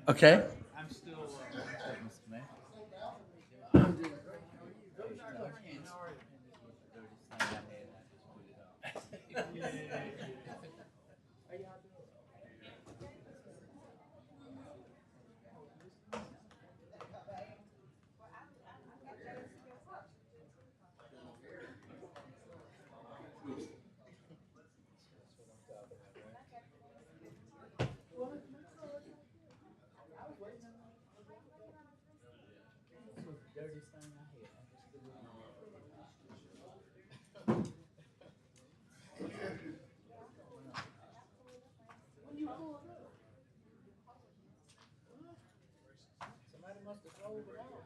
Okay. I'm still, Mr. Mayor. This was the dirtiest thing I had. I just threw it on. Somebody must have drove it out.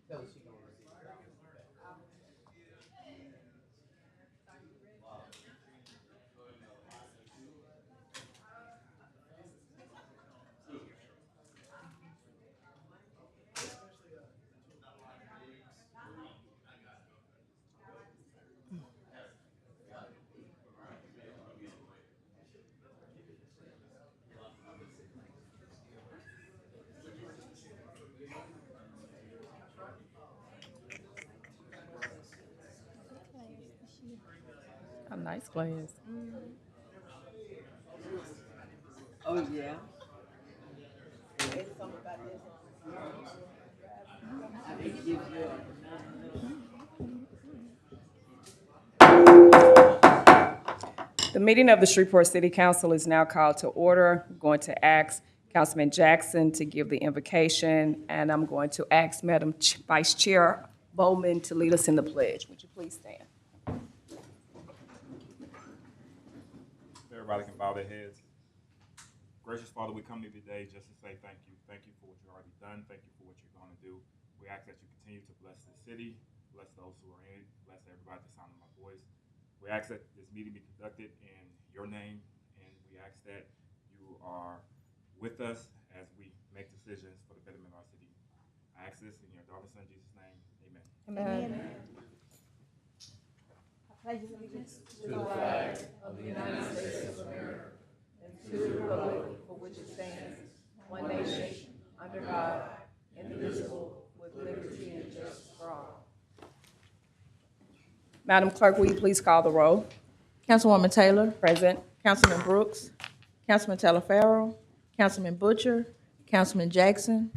Tell her she is going to receive. Hey, listen, tell her she's going to, listen, tell her she's going to receive calls from the city. Tell her she's going to receive calls. A nice glass. Oh, yeah. They give you The meeting of the Shreveport City Council is now called to order. I'm going to ask Councilman Jackson to give the invocation, and I'm going to ask Madam Vice Chair Bowman to lead us in the pledge. Would you please stand? Everybody can bow their heads. Gracious Father, we come to you today just to say thank you. Thank you for what you've already done. Thank you for what you're going to do. We ask that you continue to bless the city, bless those who are in it, bless everybody at the sound of my voice. We ask that this meeting be conducted in your name, and we ask that you are with us as we make decisions for the betterment of our city. I ask this in your daughter's son, Jesus' name. Amen. Amen. Madam Clerk, will you please call the roll? Councilwoman Taylor, Present. Councilman Brooks, Councilman Talaferro, Councilman Butcher, Councilman Jackson,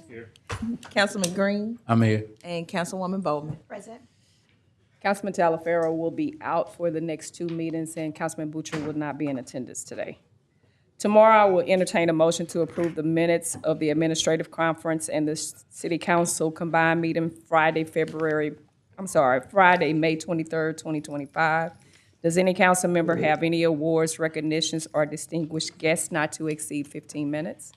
Here. Councilman Green, I'm here. and Councilwoman Bowman. Councilman Talaferro will be out for the next two meetings, and Councilman Butcher will not be in attendance today. Tomorrow, I will entertain a motion to approve the minutes of the Administrative Conference and the City Council combined meeting Friday, May 23rd, 2025. Does any council member have any awards, recognitions, or distinguished guests not to exceed 15 minutes?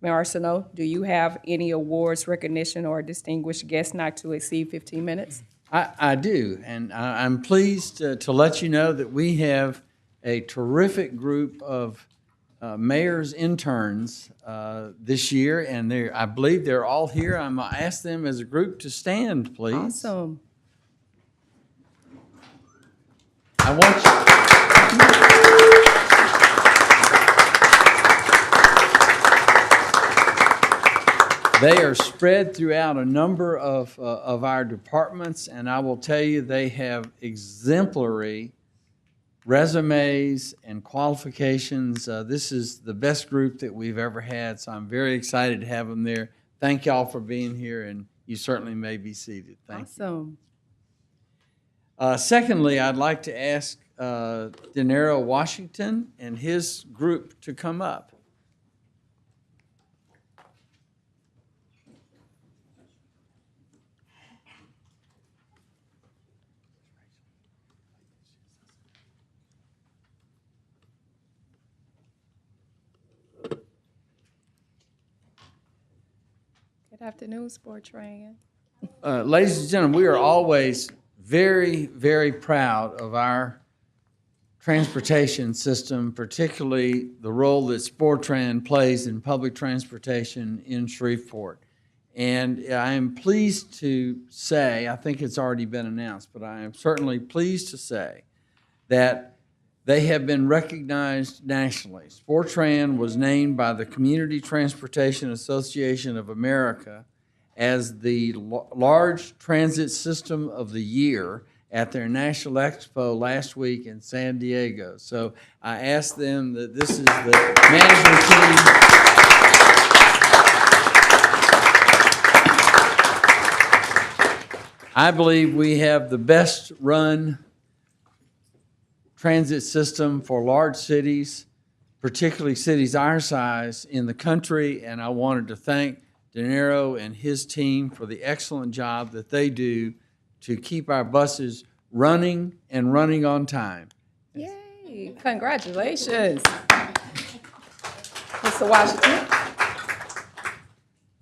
Mayor Arsenault, do you have any awards, recognition, or distinguished guests not to exceed 15 minutes? I do, and I'm pleased to let you know that we have a terrific group of mayor's interns this year, and I believe they're all here. I'm going to ask them as a group to stand, please. Awesome. I want you. They are spread throughout a number of our departments, and I will tell you, they have exemplary resumes and qualifications. This is the best group that we've ever had, so I'm very excited to have them there. Thank y'all for being here, and you certainly may be seated. Thank you. Awesome. Secondly, I'd like to ask Denero Washington and his group to come up. Good afternoon, Sportran. Ladies and gentlemen, we are always very, very proud of our transportation system, particularly the role that Sportran plays in public transportation in Shreveport. And I am pleased to say, I think it's already been announced, but I am certainly pleased to say that they have been recognized nationally. Sportran was named by the Community Transportation Association of America as the Large Transit System of the Year at their National Expo last week in San Diego. So I asked them that this is the management team. I believe we have the best run transit system for large cities, particularly cities our size in the country, and I wanted to thank Denero and his team for the excellent job that they do to keep our buses running and running on time. Yay, congratulations. Mr. Washington.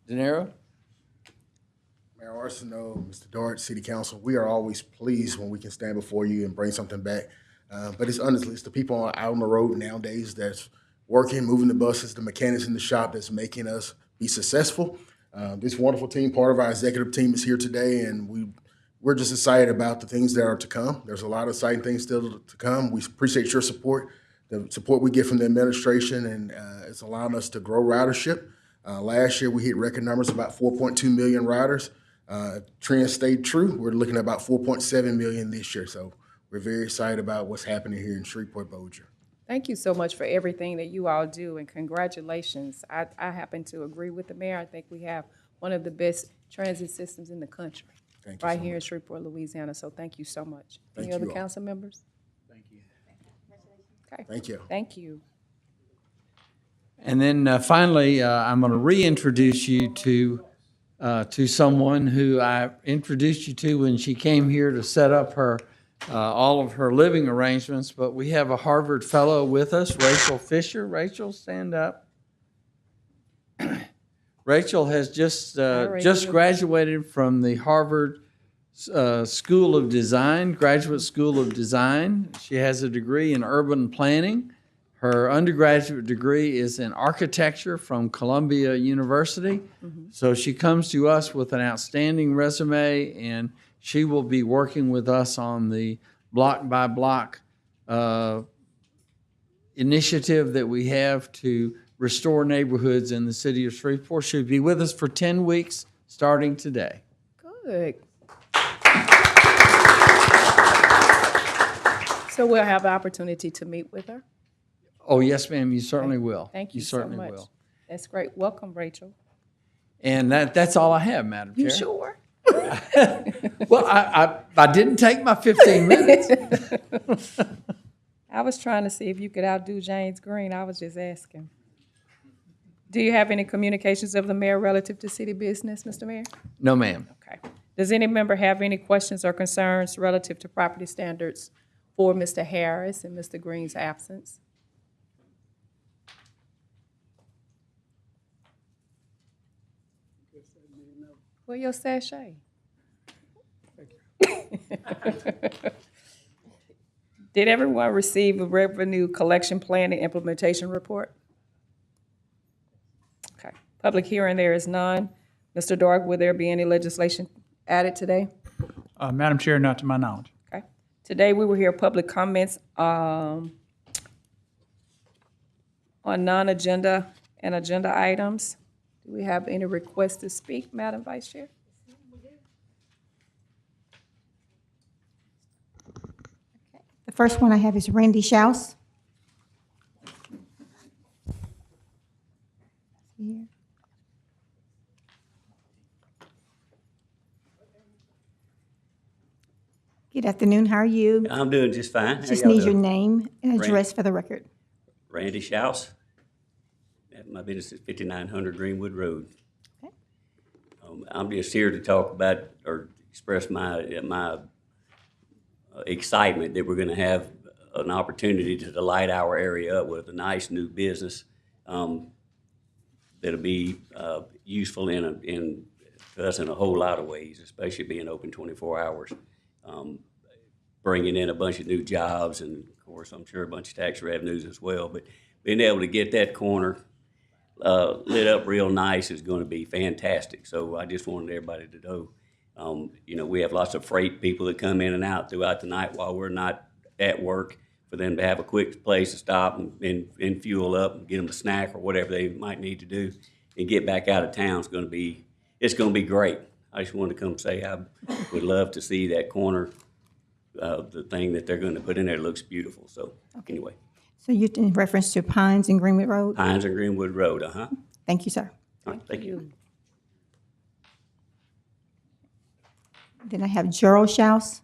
Denero? Mayor Arsenault, Mr. Dart, City Council, we are always pleased when we can stand before you and bring something back. But it's honestly, it's the people out on the road nowadays that's working, moving the buses, the mechanics in the shop that's making us be successful. This wonderful team, part of our executive team, is here today, and we're just excited about the things that are to come. There's a lot of exciting things still to come. We appreciate your support, the support we get from the administration, and it's allowing us to grow ridership. Last year, we hit record numbers, about 4.2 million riders. Trend stayed true. We're looking at about 4.7 million this year, so we're very excited about what's happening here in Shreveport-Bossier. Thank you so much for everything that you all do, and congratulations. I happen to agree with the mayor. I think we have one of the best transit systems in the country. Thank you right so here in much. Shreveport, Louisiana, so thank you so much. Thank Any other you all. council members? Thank you. Okay. Thank you. Thank you. And then finally, I'm going to reintroduce you to someone who I introduced you to when she came here to set up her all of her living arrangements. But we have a Harvard fellow with us, Rachel Fisher. Rachel, stand up. Rachel has just graduated from the Harvard School of Design, Graduate School of Design. She has a degree in urban planning. Her undergraduate degree is in architecture from Columbia University. So she comes to us with an outstanding resume, and she will be working with us on the block-by-block initiative that we have to restore neighborhoods in the city of Shreveport. She'll be with us for 10 weeks, starting today. Good. So we'll have an opportunity to meet with her. Oh, yes, ma'am, you certainly will. Thank you so certainly much. will. That's great. Welcome, Rachel. And that's all I have, Madam Chair. You sure? Well, I didn't take my 15 minutes. I was trying to see if you could outdo James Green. I was just asking. Do you have any communications of the mayor relative to city business, Mr. Mayor? No, ma'am. Okay. Does any member have any questions or concerns relative to property standards for Mr. Harris in Mr. Green's absence? Where your sachet? Did everyone receive a revenue collection plan and implementation report? Okay, public hearing, there is none. Mr. Dork, will there be any legislation added today? Madam Chair, not to my knowledge. Okay. Today, we will hear public comments on non-agenda and agenda items. Do we have any requests to speak, Madam Vice Chair? The first one I have is Randy Schaus. Here. Good afternoon, how are you? I'm doing just fine. How Just y'all need your doing? name and address for the record. Randy Schaus. My business is 5900 Greenwood Road. Okay. I'm just here to talk about or express my excitement that we're going to have an opportunity to light our area up with a nice new business that'll be useful to us in a whole lot of ways, especially being open 24 hours. Bringing in a bunch of new jobs and, of course, I'm sure a bunch of tax revenues as well. But being able to get that corner lit up real nice is going to be fantastic. So I just wanted everybody to know, we have lots of freight people that come in and out throughout the night while we're not at work, for them to have a quick place to stop and fuel up and get them a snack or whatever they might need to do and get back out of town. It's going to be great. I just wanted to come say I would love to see that corner, the thing that they're going to put in there looks beautiful. So anyway, So you're in reference to Pines and Greenwood Road? Pines and Greenwood Road, Thank you, sir. All right, thank you. Then I have Gerald Schaus.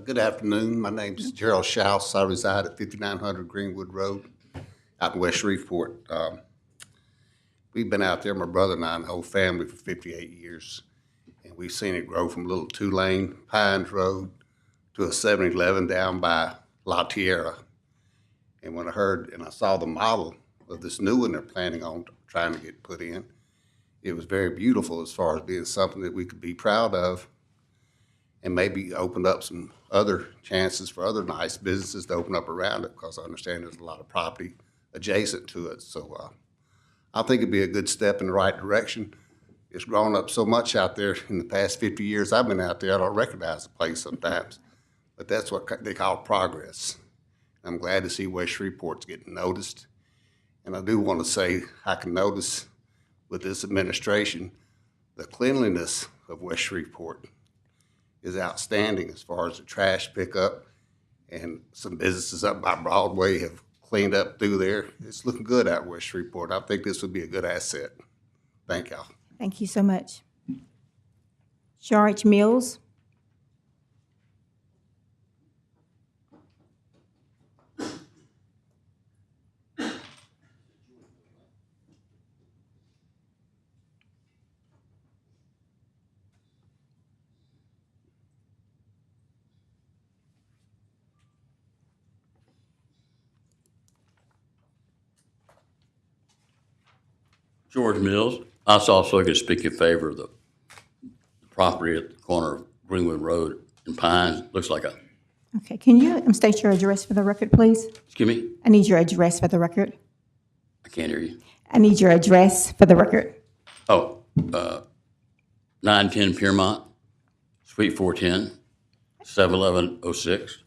Good afternoon. My name is Gerald Schaus. I reside at 5900 Greenwood Road out in West Shreveport. We've been out there, my brother and I, and the whole family, for 58 years. And we've seen it grow from a little two-lane Pines Road to a 7-Eleven down by La Tierra. And when I heard and I saw the model of this new one they're planning on trying to get put in, it was very beautiful as far as being something that we could be proud of, and maybe open up some other chances for other nice businesses to open up around it, because I understand there's a lot of property adjacent to it. So I think it'd be a good step in the right direction. It's grown up so much out there in the past 50 years I've been out there, I don't recognize the place sometimes. But that's what they call progress. I'm glad to see West Shreveport's getting noticed. And I do want to say I can notice with this administration, the cleanliness of West Shreveport is outstanding as far as the trash pickup, and some businesses up by Broadway have cleaned up through there. It's looking good out West Shreveport. I think this would be a good asset. Thank y'all. Thank you so much. George Mills. George Mills. I also could speak in favor of the property at the corner of Greenwood Road and Pines. Looks like a, Okay, can you state your address for the record, please? excuse me, I need your address for the record. I can't hear you. I need your address for the record. Oh, 910 Piermont, Suite 410, 71106.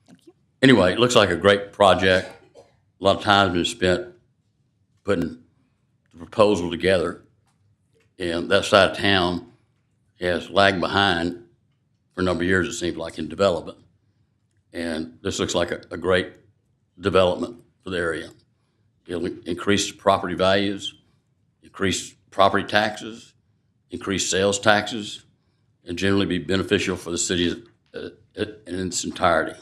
Thank you. Anyway, it looks like a great project. A lot of time's been spent putting the proposal together. And that side of town has lagged behind for a number of years, it seems like, in development. And this looks like a great development for the area. It'll increase property values, increase property taxes, increase sales taxes, and generally be beneficial for the city in its entirety.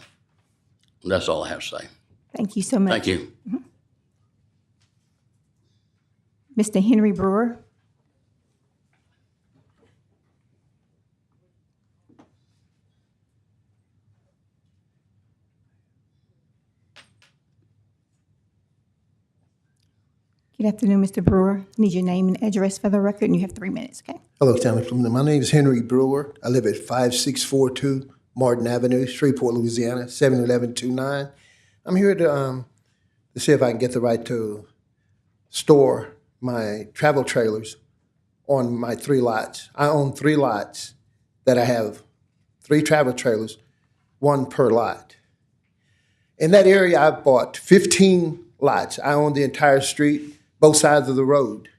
That's all I have to say. Thank you so much. Thank you. Mr. Henry Brewer. Good afternoon, Mr. Brewer. Need your name and address for the record, and you have 3 minutes, okay? Hello, Councilman. My name is Henry Brewer. I live at 5642 Martin Avenue, Shreveport, Louisiana, 71129. I'm here to see if I can get the right to store my travel trailers on my 3 lots. I own 3 lots that I have 3 travel trailers, 1 per lot. In that area, I bought 15 lots. I own the entire street, both sides of the road.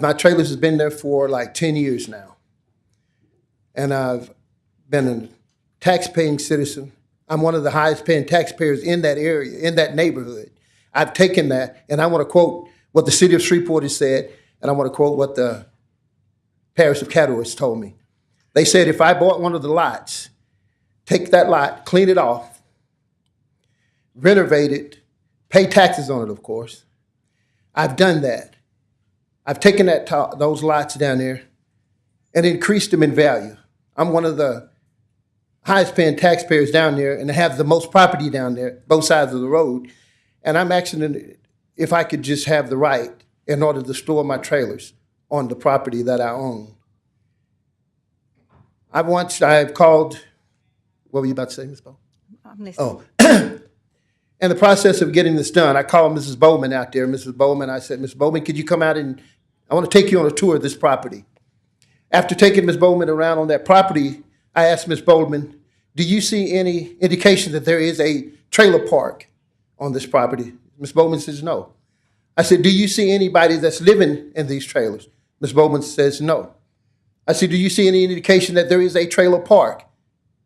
My trailers has been there for like 10 years now. And I've been a tax-paying citizen. I'm one of the highest paying taxpayers in that area, in that neighborhood. I've taken that, and I want to quote what the city of Shreveport has said, and I want to quote what the parish of Caddo has told me. They said, if I bought one of the lots, take that lot, clean it off, renovate it, pay taxes on it, of course. I've done that. I've taken those lots down there and increased them in value. I'm one of the highest paying taxpayers down there and have the most property down there, both sides of the road. And I'm asking if I could just have the right in order to store my trailers on the property that I own. I've called, what were you about to say, Ms. Bo? I'm listening. Oh. In the process of getting this done, I called Mrs. Bowman out there. Mrs. Bowman, I said, Ms. Bowman, could you come out and I want to take you on a tour of this property. After taking Ms. Bowman around on that property, I asked Ms. Bowman, do you see any indication that there is a trailer park on this property? Ms. Bowman says no. I said, do you see anybody that's living in these trailers? Ms. Bowman says no. I said, do you see any indication that there is a trailer park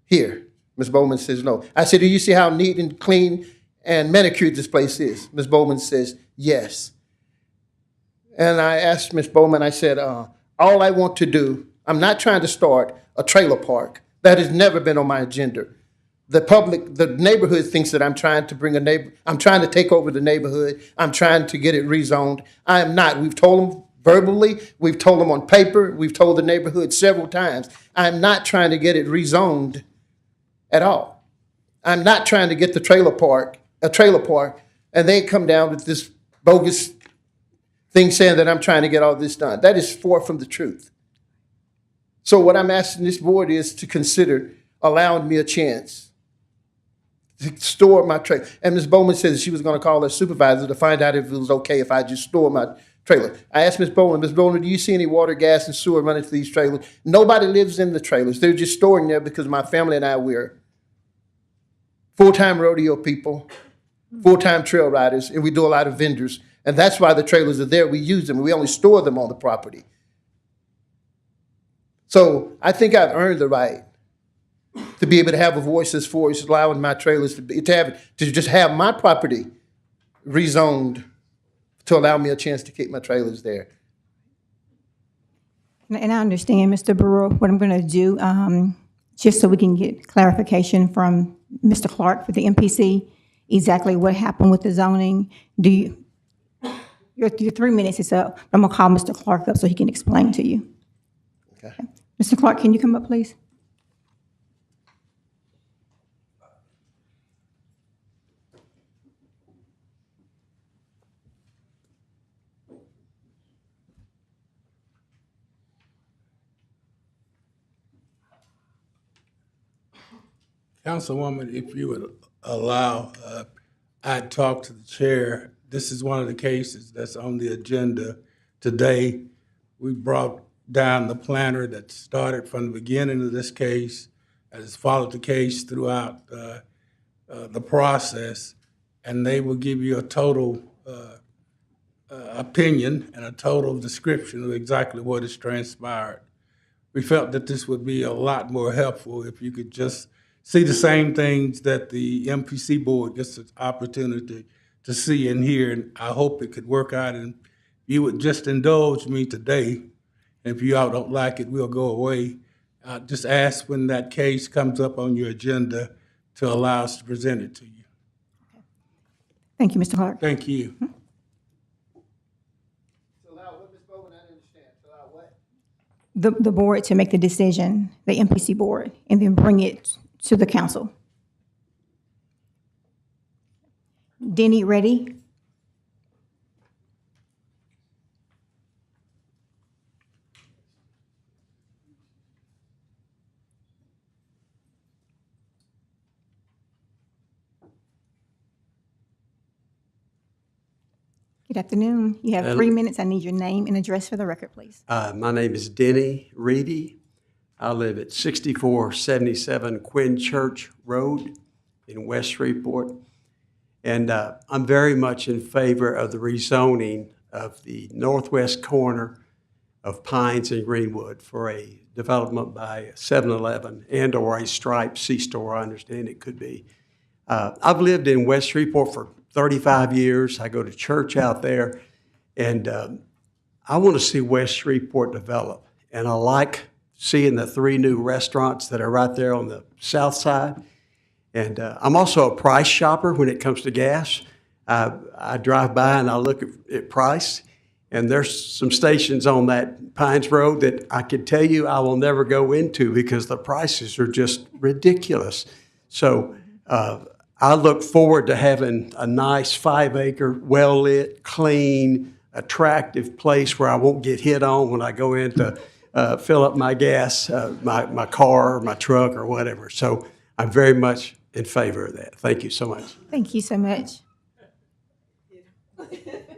here? Ms. Bowman says no. I said, do you see how neat and clean and manicured this place is? Ms. Bowman says yes. And I asked Ms. Bowman, I said, all I want to do, I'm not trying to start a trailer park. That has never been on my agenda. The neighborhood thinks that I'm trying to I'm trying to take over the neighborhood. I'm trying to get it rezoned. I am not. We've told them verbally. We've told them on paper. We've told the neighborhood several times. I'm not trying to get it rezoned at all. I'm not trying to get a trailer park, and they come down with this bogus thing saying that I'm trying to get all this done. That is far from the truth. So what I'm asking this board is to consider allowing me a chance to store my trailer. And Ms. Bowman said she was going to call her supervisor to find out if it was okay if I just store my trailer. I asked Ms. Bowman, do you see any water, gas, and sewer running to these trailers? Nobody lives in the trailers. They're just storing there because my family and I, we're full-time rodeo people, full-time trail riders, and we do a lot of vendors. And that's why the trailers are there. We use them. We only store them on the property. So I think I've earned the right to be able to have a voice as far as allowing my trailers to just have my property rezoned to allow me a chance to keep my trailers there. And I understand, Mr. Brewer, what I'm going to do, just so we can get clarification from Mr. Clark for the MPC, exactly what happened with the zoning. Your 3 minutes is up. I'm going to call Mr. Clark up so he can explain to you. Okay. Mr. Clark, can you come up, please? Councilwoman, if you would allow, I'd talk to the chair. This is one of the cases that's on the agenda today. We brought down the planner that started from the beginning of this case, and has followed the case throughout the process, and they will give you a total opinion and a total description of exactly what has transpired. We felt that this would be a lot more helpful if you could just see the same things that the MPC board gets an opportunity to see and hear, and I hope it could work out. And you would just indulge me today. If you all don't like it, we'll go away. Just ask when that case comes up on your agenda to allow us to present it to you. Thank you, Mr. Clark. Thank you. The board to make the decision, the MPC board, and then bring it to the council. Denny, ready? Good afternoon. You have 3 minutes. I need your name and address for the record, please. My name is Denny Reedy. I live at 6477 Quinn Church Road in West Shreveport. And I'm very much in favor of the rezoning of the northwest corner of Pines and Greenwood for a development by 7-Eleven and/or a Stripes C-store, I understand it could be. I've lived in West Shreveport for 35 years. I go to church out there, and I want to see West Shreveport develop. And I like seeing the 3 new restaurants that are right there on the south side. And I'm also a price shopper when it comes to gas. I drive by and I look at price, and there's some stations on that Pines Road that I can tell you I will never go into because the prices are just ridiculous. So I look forward to having a nice 5-acre, well-lit, clean, attractive place where I won't get hit on when I go in to fill up my gas, my car, or my truck, or whatever. So I'm very much in favor of that. Thank you so much. Thank you so much.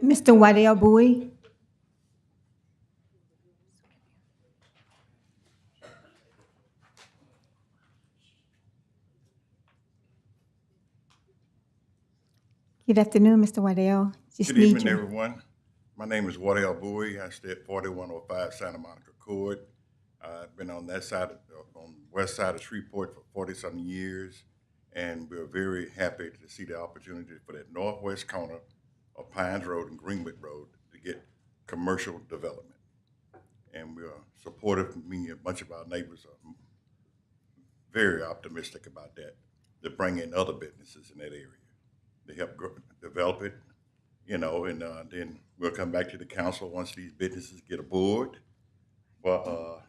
Mr. Waddell Bowie? Good afternoon, Mr. Waddell. Just Good need evening, your- everyone. My name is Waddell Bowie. I stay at 4105 Santa Monica Court. I've been on that side, on the west side of Shreveport for 40-something years, and we're very happy to see the opportunity for that northwest corner of Pines Road and Greenwood Road to get commercial development. And we are supportive. Me and a bunch of our neighbors are very optimistic about that, to bring in other businesses in that area. They help develop it, and then we'll come back to the council once these businesses get aboard for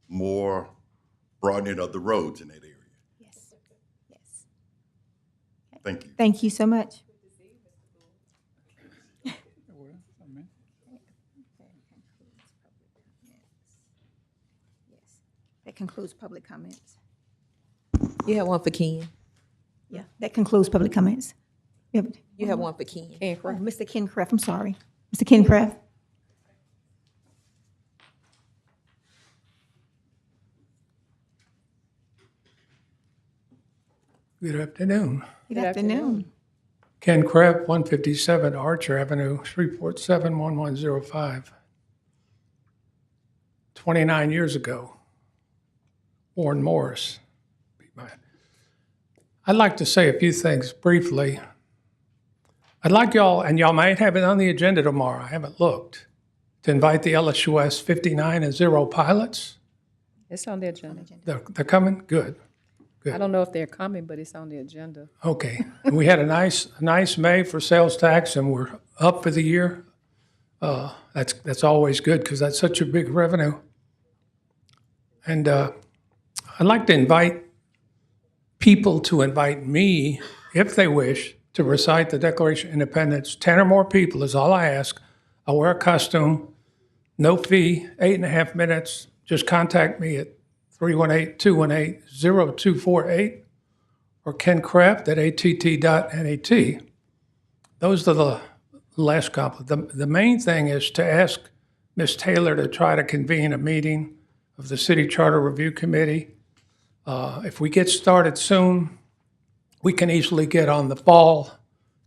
more broadening of the roads in that area. Yes, yes. Thank you. Thank you so much. That concludes public comments. You have one for Ken. Yeah, that concludes public comments. You have one for Ken. Oh, Mr. Ken Craft, I'm sorry. Mr. Ken Craft? Good afternoon. Good afternoon. Ken Kraft, 157 Archer Avenue, Shreveport 71105. 29 years ago, Warren Morris. I'd like to say a few things briefly. I'd like y'all, and y'all might have it on the agenda tomorrow, I haven't looked, to invite the LSUS 59 and 0 pilots. It's on the agenda. They're coming? Good. I don't know if they're coming, but it's on the agenda. Okay. And we had a nice May for sales tax, and we're up for the year. That's always good because that's such a big revenue. And I'd like to invite people to invite me, if they wish, to recite the Declaration of Independence. 10 or more people is all I ask. I'll wear a costume, no fee, 8.5 minutes. Just contact me at 318-218-0248 or Ken Kraft at att.net. Those are the last compliment. The main thing is to ask Ms. Taylor to try to convene a meeting of the City Charter Review Committee. If we get started soon, we can easily get on the fall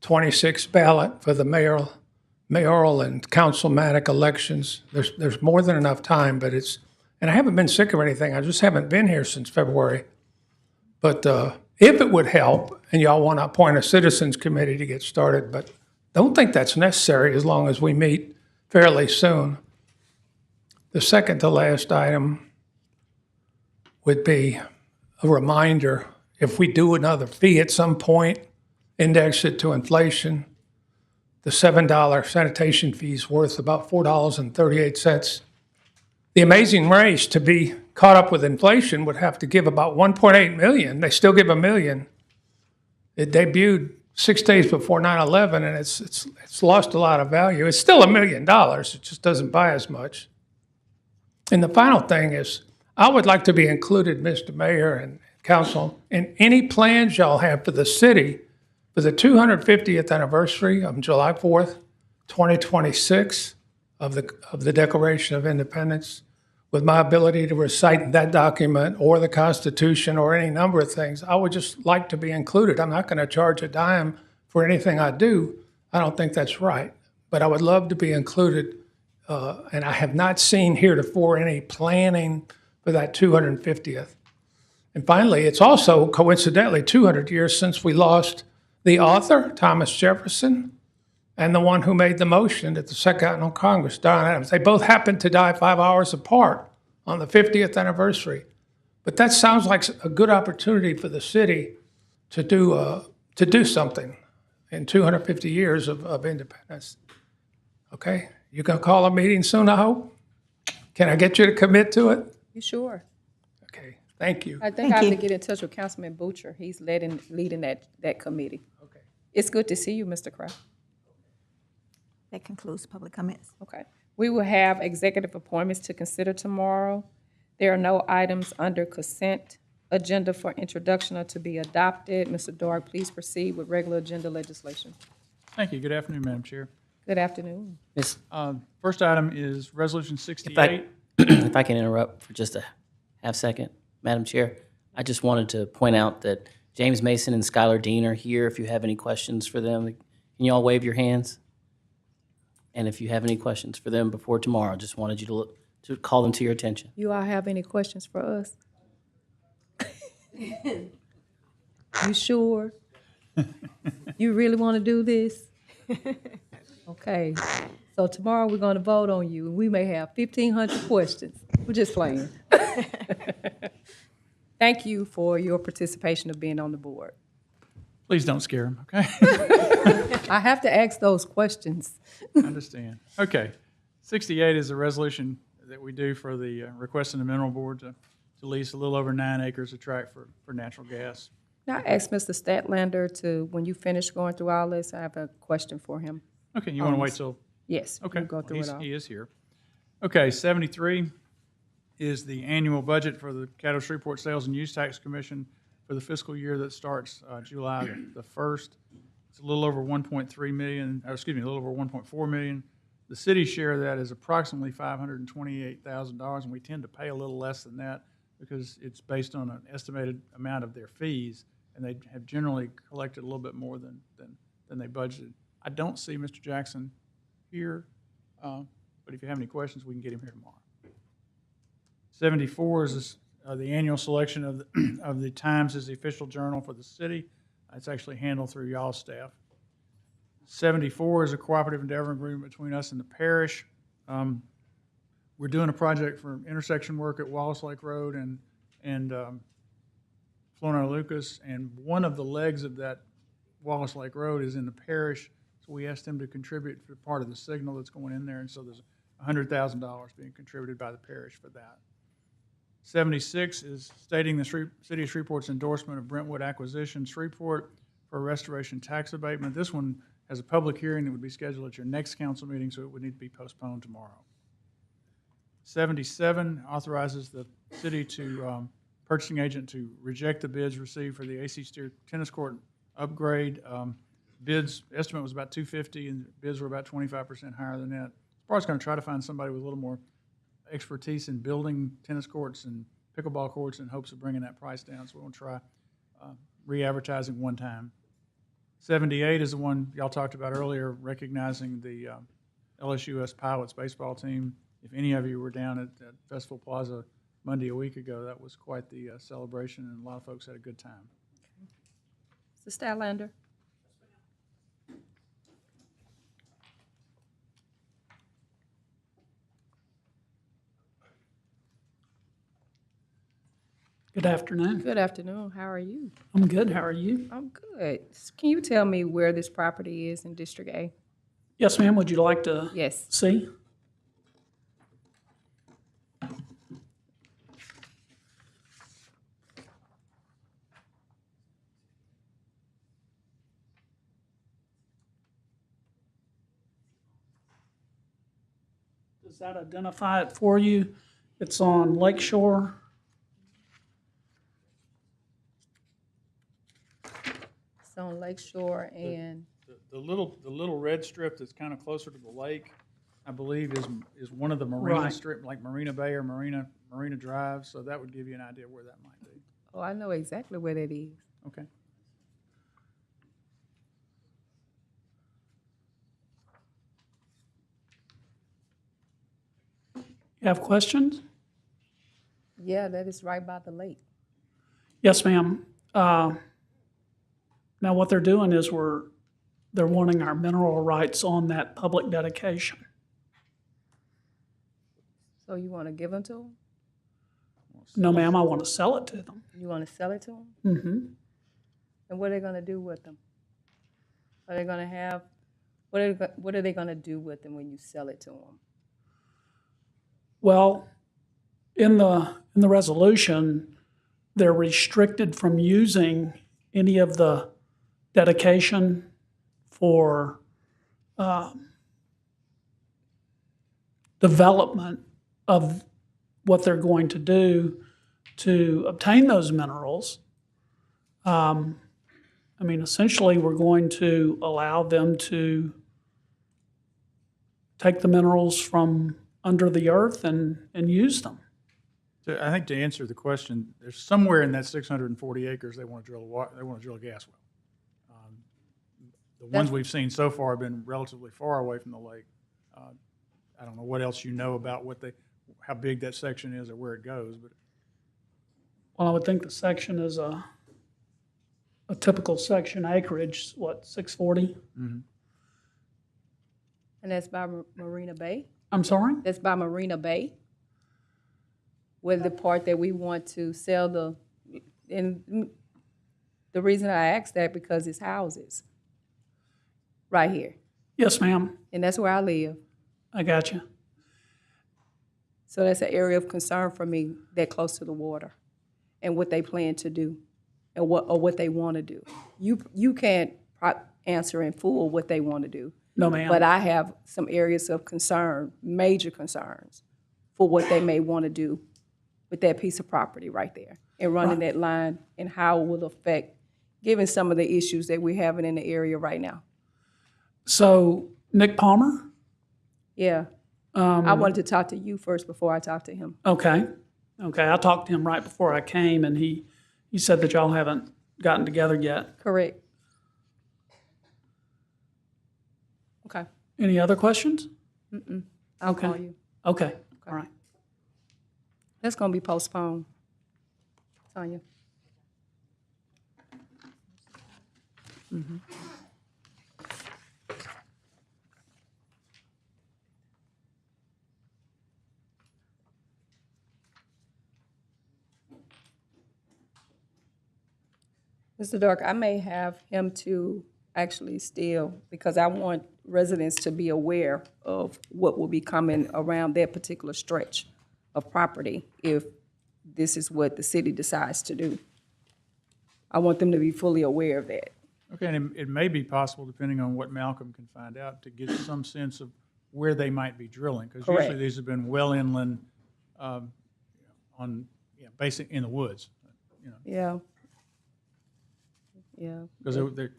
26 ballot for the mayoral and councilmanic elections. There's more than enough time, but and I haven't been sick or anything. I just haven't been here since February. But if it would help, and y'all want to appoint a citizens committee to get started, but don't think that's necessary as long as we meet fairly soon. The second to last item would be a reminder, if we do another fee at some point, index it to inflation, the $7 sanitation fee is worth about $4.38. The Amazing Race, to be caught up with inflation, would have to give about 1.8 million. They still give $1 million. It debuted 6 days before 9/11, and it's lost a lot of value. It's still $1 million. It just doesn't buy as much. And the final thing is, I would like to be included, Mr. Mayor and Council, in any plans y'all have for the city for the 250th anniversary of July 4th, 2026 of the Declaration of Independence. With my ability to recite that document or the Constitution or any number of things, I would just like to be included. I'm not going to charge a dime for anything I do. I don't think that's right. But I would love to be included, and I have not seen heretofore any planning for that 250th. And finally, it's also coincidentally 200 years since we lost the author, Thomas Jefferson, and the one who made the motion at the Second Continental Congress, John Adams. They both happened to die 5 hours apart on the 50th anniversary. But that sounds like a good opportunity for the city to do something in 250 years of independence. Okay? You gonna call a meeting soon, I hope? Can I get you to commit to it? You sure? Okay, thank you. I think I have to get in touch with Councilman Butcher. He's leading that committee. Okay. It's good to see you, Mr. Kraft. That concludes public comments. Okay. We will have executive appointments to consider tomorrow. There are no items under consent agenda for introduction or to be adopted. Mr. Dort, please proceed with regular agenda legislation. Thank you. Good afternoon, Madam Chair. Good afternoon. First item is Resolution 68. If I can interrupt for just a half second, Madam Chair, I just wanted to point out that James Mason and Skylar Dean are here. If you have any questions for them, can you all wave your hands? And if you have any questions for them before tomorrow, just wanted you to call them to your attention. You all have any questions for us? You sure? You really want to do this? Okay. So tomorrow we're going to vote on you, and we may have 1,500 questions. We're just playing. Thank you for your participation of being on the board. Please don't scare them, okay? I have to ask those questions. I understand. Okay. 68 is a resolution that we do for the requesting the Mineral Board to lease a little over 9 acres of tract for natural gas. Now, I asked Mr. Statlander to, when you finish going through all this, I have a question for him. Okay, you want to wait till? Yes. Okay. We'll go through it all. He is here. Okay, 73 is the annual budget for the Caddo Shreveport Sales and Use Tax Commission for the fiscal year that starts July the 1st. It's a little over 1.3 million, or excuse me, a little over 1.4 million. The city's share of that is approximately $528,000, and we tend to pay a little less than that because it's based on an estimated amount of their fees, and they have generally collected a little bit more than they budgeted. I don't see Mr. Jackson here, but if you have any questions, we can get him here tomorrow. 74 is the annual selection of the Times as the official journal for the city. It's actually handled through y'all's staff. 74 is a cooperative endeavor agreement between us and the parish. We're doing a project for intersection work at Wallace Lake Road and Florida Lucas, and one of the legs of that Wallace Lake Road is in the parish, so we asked them to contribute for part of the signal that's going in there, and so there's $100,000 being contributed by the parish for that. 76 is stating the City of Shreveport's endorsement of Brentwood Acquisition Shreveport for a restoration tax abatement. This one has a public hearing that would be scheduled at your next council meeting, so it would need to be postponed tomorrow. 77 authorizes the city to purchasing agent to reject the bids received for the AC Steer tennis court upgrade. Bids estimate was about $250,000, and bids were about 25% higher than that. Spar's going to try to find somebody with a little more expertise in building tennis courts and pickleball courts in hopes of bringing that price down. So we're going to try re-advertising one time. 78 is the one y'all talked about earlier, recognizing the LSUS Pilots baseball team. If any of you were down at Festival Plaza Monday a week ago, that was quite the celebration, and a lot of folks had a good time. Mr. Statlander? Good afternoon. Good afternoon. How are you? I'm good. How are you? I'm good. Can you tell me where this property is in District A? Yes, ma'am. Would you like to Yes. see? Does that identify it for you? It's on Lake Shore. It's on Lake Shore and, The little red strip that's kind of closer to the lake, I believe, is one of the marina Right. strip, like Marina Bay or Marina Drive, so that would give you an idea where that might be. oh, I know exactly where that is. Okay. You have questions? Yeah, that is right by the lake. Yes, ma'am. Now, what they're doing is they're wanting our mineral rights on that public dedication. So you want to give them to them? No, ma'am, I want to sell it to them. You want to sell it to them? Mm-hmm. And what are they going to do with them? Are they going to have, what are they going to do with them when you sell it to them? Well, in the resolution, they're restricted from using any of the dedication for development of what they're going to do to obtain those minerals. I mean, essentially, we're going to allow them to take the minerals from under the earth and use them. So I think to answer the question, there's somewhere in that 640 acres they want to drill a gas well. The ones we've seen so far have been relatively far away from the lake. I don't know what else you know about how big that section is or where it goes, but Well, I would think the section is a typical section acreage, what, 640? And that's by Marina Bay? I'm sorry? That's by Marina Bay? With the part that we want to sell and the reason I asked that because it's houses. Right here. Yes, ma'am. And that's where I live. I got you. So that's an area of concern for me, that close to the water, and what they plan to do, and what they want to do. You can't answer in full what they want to do. No, ma'am. But I have some areas of concern, major concerns, for what they may want to do with that piece of property right there, and running that line, and how it will affect, given some of the issues that we're having in the area right now. So, Nick Palmer? Yeah. I wanted to talk to you first before I talk to him. Okay. I talked to him right before I came, and he said that y'all haven't gotten together yet. Correct. Okay. Any other questions? I'll Okay. call you. Okay, all right. That's going to be postponed. Tanya. Mr. Dark, I may have him to actually still, because I want residents to be aware of what will be coming around that particular stretch of property if this is what the city decides to do. I want them to be fully aware of that. okay, and it may be possible, depending on what Malcolm can find out, to get some sense of where they might be drilling, because Correct. usually these have been well inland, basic in the woods. Yeah. Yeah. Because they're,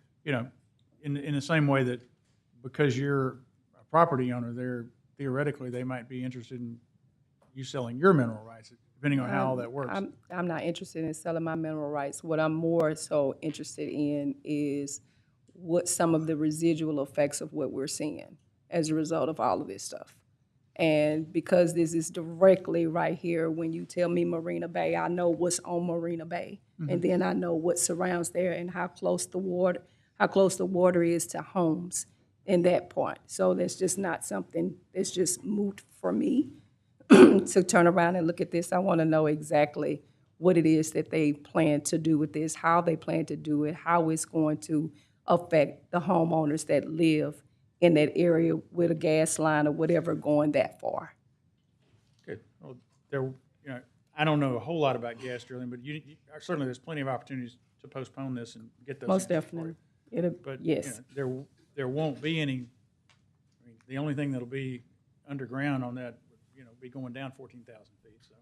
in the same way that because you're a property owner, theoretically, they might be interested in you selling your mineral rights, depending on how all that works. I'm not interested in selling my mineral rights. What I'm more so interested in is what some of the residual effects of what we're seeing as a result of all of this stuff. And because this is directly right here, when you tell me Marina Bay, I know what's on Marina Bay. And then I know what surrounds there and how close the water is to homes in that point. So that's just not something that's just moot for me to turn around and look at this. I want to know exactly what it is that they plan to do with this, how they plan to do it, how it's going to affect the homeowners that live in that area with a gas line or whatever going that far. Good. Well, I don't know a whole lot about gas drilling, but certainly there's plenty of opportunities to postpone this and get those. Most things started. definitely. But Yes. there won't be any. I mean, the only thing that'll be underground on that, be going down 14,000 feet. So,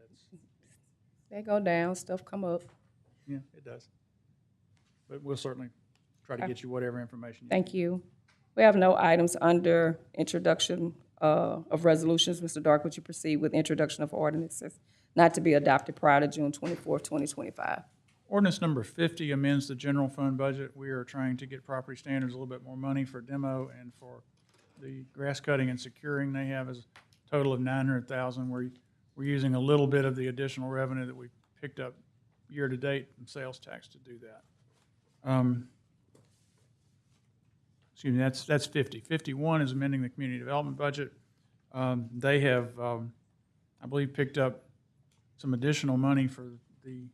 that's They go down, stuff come up. yeah, it does. But we'll certainly try to get you whatever information. Thank you. We have no items under introduction of resolutions. Mr. Dark, would you proceed with introduction of ordinances not to be adopted prior to June 24th, 2025? Ordinance number 50 amends the general fund budget. We are trying to get Property Standards a little bit more money for demo and for the grass cutting and securing. They have a total of $900,000. We're using a little bit of the additional revenue that we picked up year to date from sales tax to do that. Excuse me, that's 50. 51 is amending the community development budget. They have, I believe, picked up some additional money for the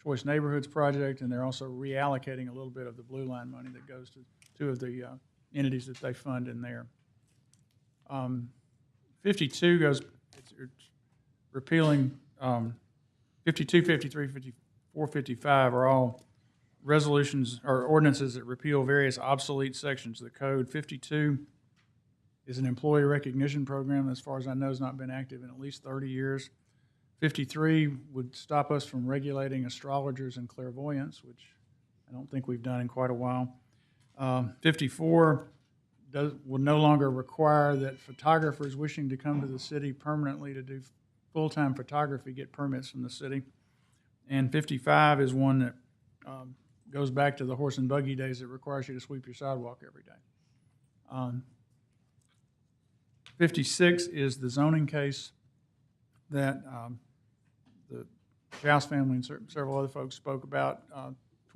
Choice Neighborhoods project, and they're also reallocating a little bit of the Blue Line money that goes to two of the entities that they fund in there. 52 goes, it's repealing 52, 53, 54, 55 are all resolutions or ordinances that repeal various obsolete sections of the code. 52 is an employee recognition program, as far as I know, has not been active in at least 30 years. 53 would stop us from regulating astrologers and clairvoyants, which I don't think we've done in quite a while. 54 will no longer require that photographers wishing to come to the city permanently to do full-time photography get permits from the city. And 55 is one that goes back to the horse and buggy days that requires you to sweep your sidewalk every day. 56 is the zoning case that the Schaus family and several other folks spoke about.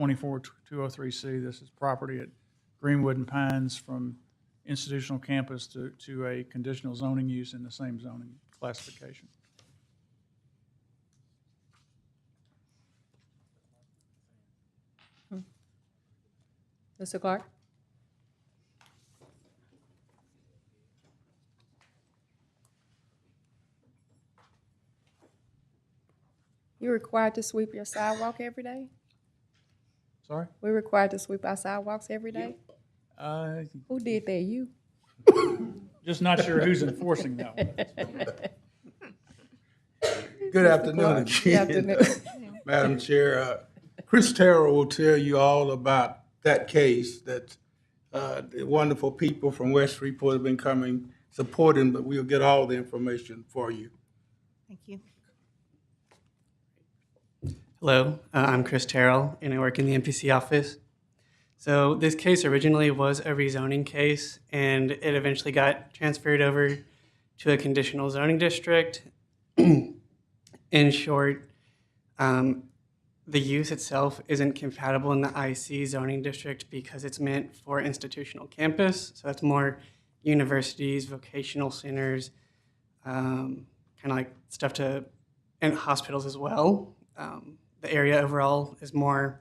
24203C, this is property at Greenwood and Pines from institutional campus to a conditional zoning use in the same zoning classification. Mr. Clark? You required to sweep your sidewalk every day? Sorry? We're required to sweep our sidewalks every day? Who did that, you? Just not sure who's enforcing that one. Good afternoon again. Madam Chair, Chris Terrell will tell you all about that case that the wonderful people from West Shreveport have been coming, supporting, but we'll get all the information for you. Thank you. Hello, I'm Chris Terrell, and I work in the MPC office. So this case originally was a rezoning case, and it eventually got transferred over to a conditional zoning district. In short, the use itself isn't compatible in the IC zoning district because it's meant for institutional campus. So that's more universities, vocational centers, kind of like stuff and hospitals as well. The area overall is more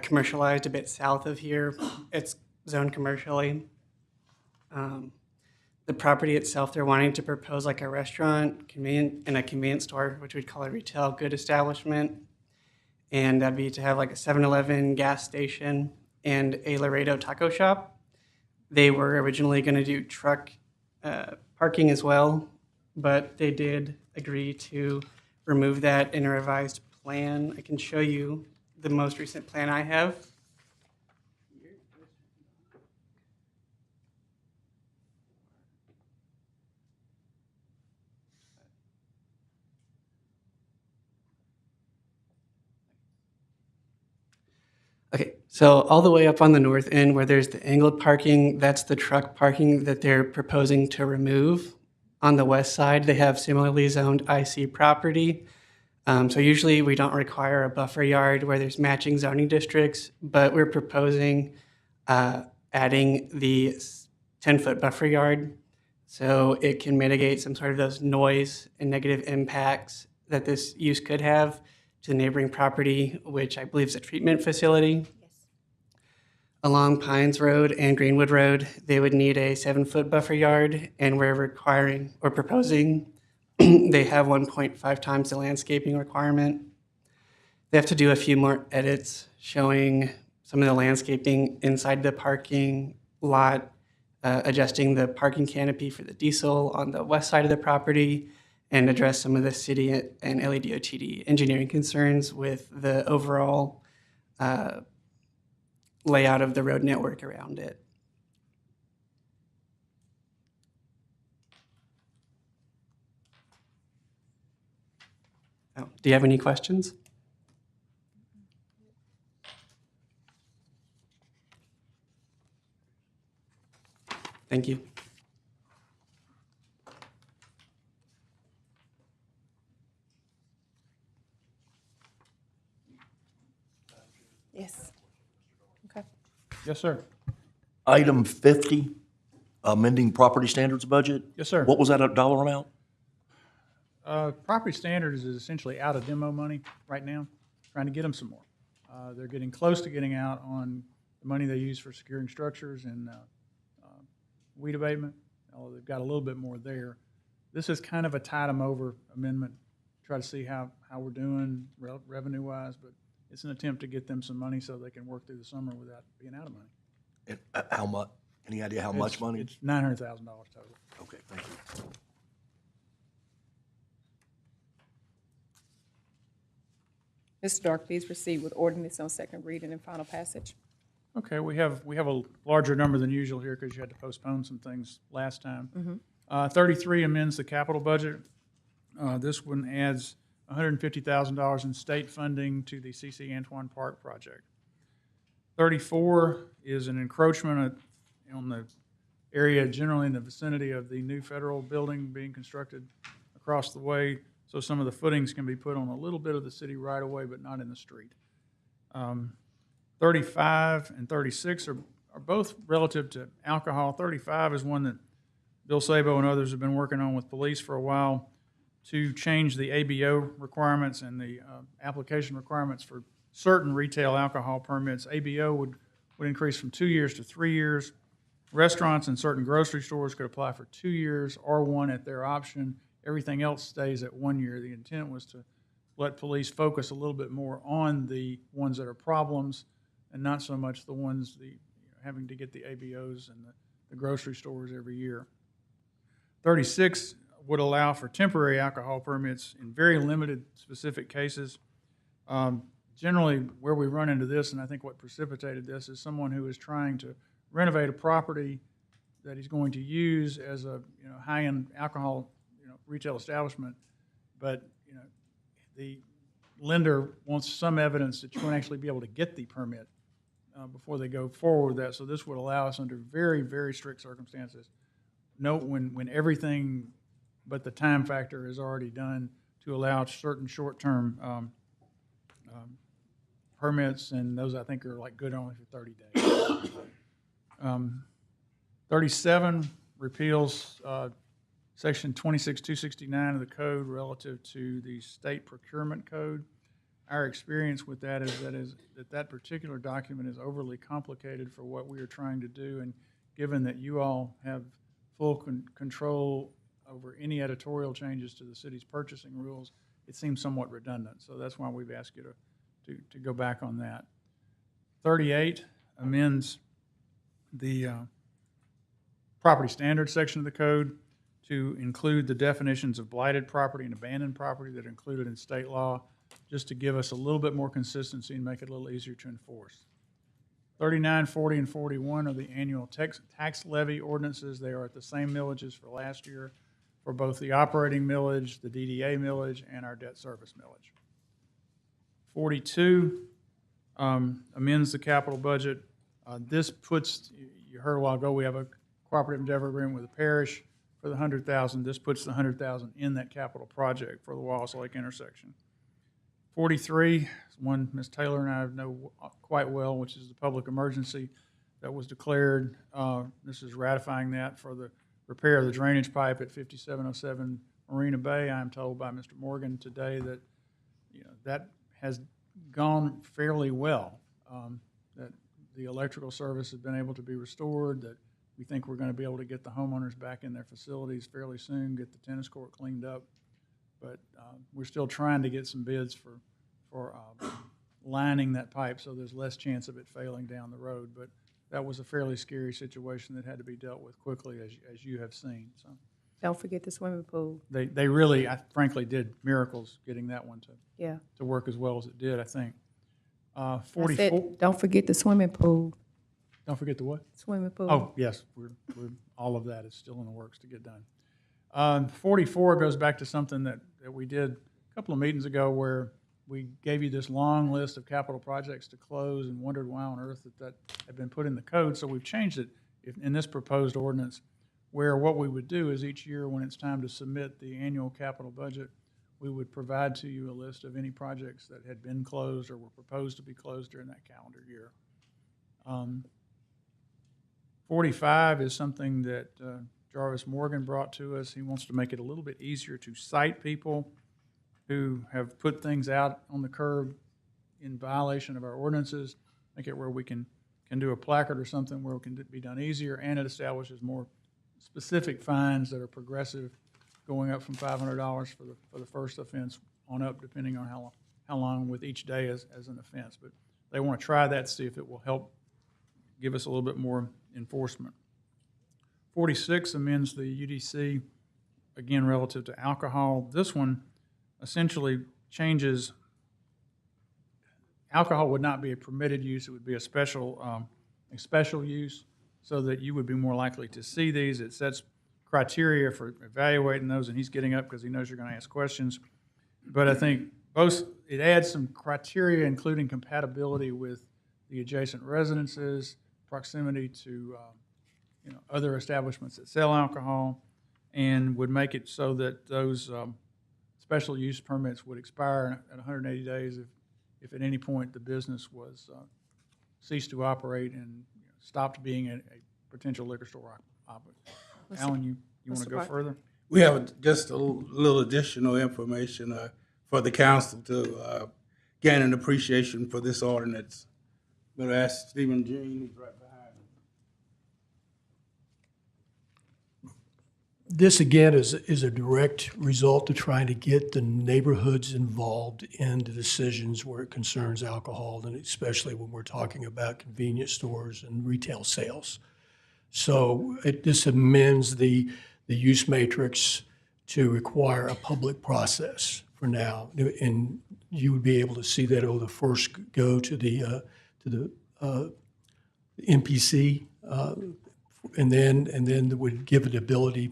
commercialized, a bit south of here. It's zoned commercially. The property itself, they're wanting to propose like a restaurant, and a convenience store, which we'd call a retail good establishment. And that'd be to have like a 7-Eleven gas station and a Laredo taco shop. They were originally going to do truck parking as well, but they did agree to remove that in a revised plan. I can show you the most recent plan I have. Okay, so all the way up on the north end where there's the angled parking, that's the truck parking that they're proposing to remove. On the west side, they have similarly zoned IC property. So usually we don't require a buffer yard where there's matching zoning districts, but we're proposing adding the 10-foot buffer yard so it can mitigate some sort of those noise and negative impacts that this use could have to the neighboring property, which I believe is a treatment facility. Along Pines Road and Greenwood Road, they would need a 7-foot buffer yard, and we're requiring or proposing they have 1.5 times the landscaping requirement. They have to do a few more edits showing some of the landscaping inside the parking lot, adjusting the parking canopy for the diesel on the west side of the property, and address some of the city and LADOTD engineering concerns with the overall layout of the road network around it. Oh, do you have any questions? Thank you. Yes. Okay. Yes, sir. Item 50, amending property standards budget. Yes, sir. What was that dollar amount? Property standards is essentially out of demo money right now, trying to get them some more. They're getting close to getting out on the money they use for securing structures and weed abatement, although they've got a little bit more there. This is kind of a tide them over amendment, try to see how we're doing revenue-wise, but it's an attempt to get them some money so they can work through the summer without being out of money. And how much? Any idea how much money? It's $900,000 total. Okay, thank you. Mr. Dark, please proceed with ordinance on second reading and final passage. Okay, we have a larger number than usual here because you had to postpone some things last time. 33 amends the capital budget. This one adds $150,000 in state funding to the C.C. Antoine Park project. 34 is an encroachment on the area generally in the vicinity of the new federal building being constructed across the way, so some of the footings can be put on a little bit of the city right away, but not in the street. 35 and 36 are both relative to alcohol. 35 is one that Bill Sabo and others have been working on with police for a while to change the ABO requirements and the application requirements for certain retail alcohol permits. ABO would increase from 2 years to 3 years. Restaurants and certain grocery stores could apply for 2 years or 1 at their option. Everything else stays at 1 year. The intent was to let police focus a little bit more on the ones that are problems and not so much the ones having to get the ABOs and the grocery stores every year. 36 would allow for temporary alcohol permits in very limited specific cases. Generally, where we run into this, and I think what precipitated this, is someone who is trying to renovate a property that he's going to use as a high-end alcohol retail establishment, but the lender wants some evidence that you're going to actually be able to get the permit before they go forward with that. So this would allow us under very, very strict circumstances, note when everything but the time factor is already done, to allow certain short-term permits, and those I think are like good only for 30 days. 37 repeals Section 26269 of the code relative to the state procurement code. Our experience with that is that particular document is overly complicated for what we are trying to do, and given that you all have full control over any editorial changes to the city's purchasing rules, it seems somewhat redundant. So that's why we've asked you to go back on that. 38 amends the property standards section of the code to include the definitions of blighted property and abandoned property that are included in state law, just to give us a little bit more consistency and make it a little easier to enforce. 39, 40, and 41 are the annual tax levy ordinances. They are at the same millages for last year for both the operating millage, the DDA millage, and our debt service millage. 42 amends the capital budget. This puts, you heard a while ago, we have a cooperative endeavor agreement with the parish for the $100,000. This puts the $100,000 in that capital project for the Wallace Lake intersection. 43 is one Ms. Taylor and I know quite well, which is the public emergency that was declared. This is ratifying that for the repair of the drainage pipe at 5707 Marina Bay. I'm told by Mr. Morgan today that, that has gone fairly well. That the electrical service has been able to be restored, that we think we're going to be able to get the homeowners back in their facilities fairly soon, get the tennis court cleaned up. But we're still trying to get some bids for lining that pipe so there's less chance of it failing down the road. But that was a fairly scary situation that had to be dealt with quickly, as you have seen. So Don't forget the swimming pool. they really, frankly, did miracles getting that one to work as well as it did, I think. I 44. said, don't forget the swimming pool. Don't forget the what? Swimming pool. Oh, yes, we're all of that is still in the works to get done. 44 goes back to something that we did a couple of meetings ago where we gave you this long list of capital projects to close and wondered why on earth that had been put in the code. So we've changed it in this proposed ordinance, where what we would do is each year when it's time to submit the annual capital budget, we would provide to you a list of any projects that had been closed or were proposed to be closed during that calendar year. 45 is something that Jarvis Morgan brought to us. He wants to make it a little bit easier to cite people who have put things out on the curb in violation of our ordinances, make it where we can do a placard or something where it can be done easier, and it establishes more specific fines that are progressive, going up from $500 for the first offense on up, depending on how long with each day as an offense. But they want to try that, see if it will help give us a little bit more enforcement. 46 amends the UDC, again, relative to alcohol. This one essentially changes, alcohol would not be a permitted use, it would be a special use, so that you would be more likely to see these. It sets criteria for evaluating those, and he's getting up because he knows you're going to ask questions. But I think it adds some criteria, including compatibility with the adjacent residences, proximity to other establishments that sell alcohol, and would make it so that those special use permits would expire at 180 days if at any point the business was ceased to operate and stopped being a potential liquor store operator. Alan, you want to go further? We have just a little additional information for the council to gain an appreciation for this ordinance. I'm going to ask Stephen Jean, who's right behind me. This, again, is a direct result of trying to get the neighborhoods involved in the decisions where it concerns alcohol, and especially when we're talking about convenience stores and retail sales. So this amends the use matrix to require a public process for now, and you would be able to see that it will first go to the MPC. And then it would give it ability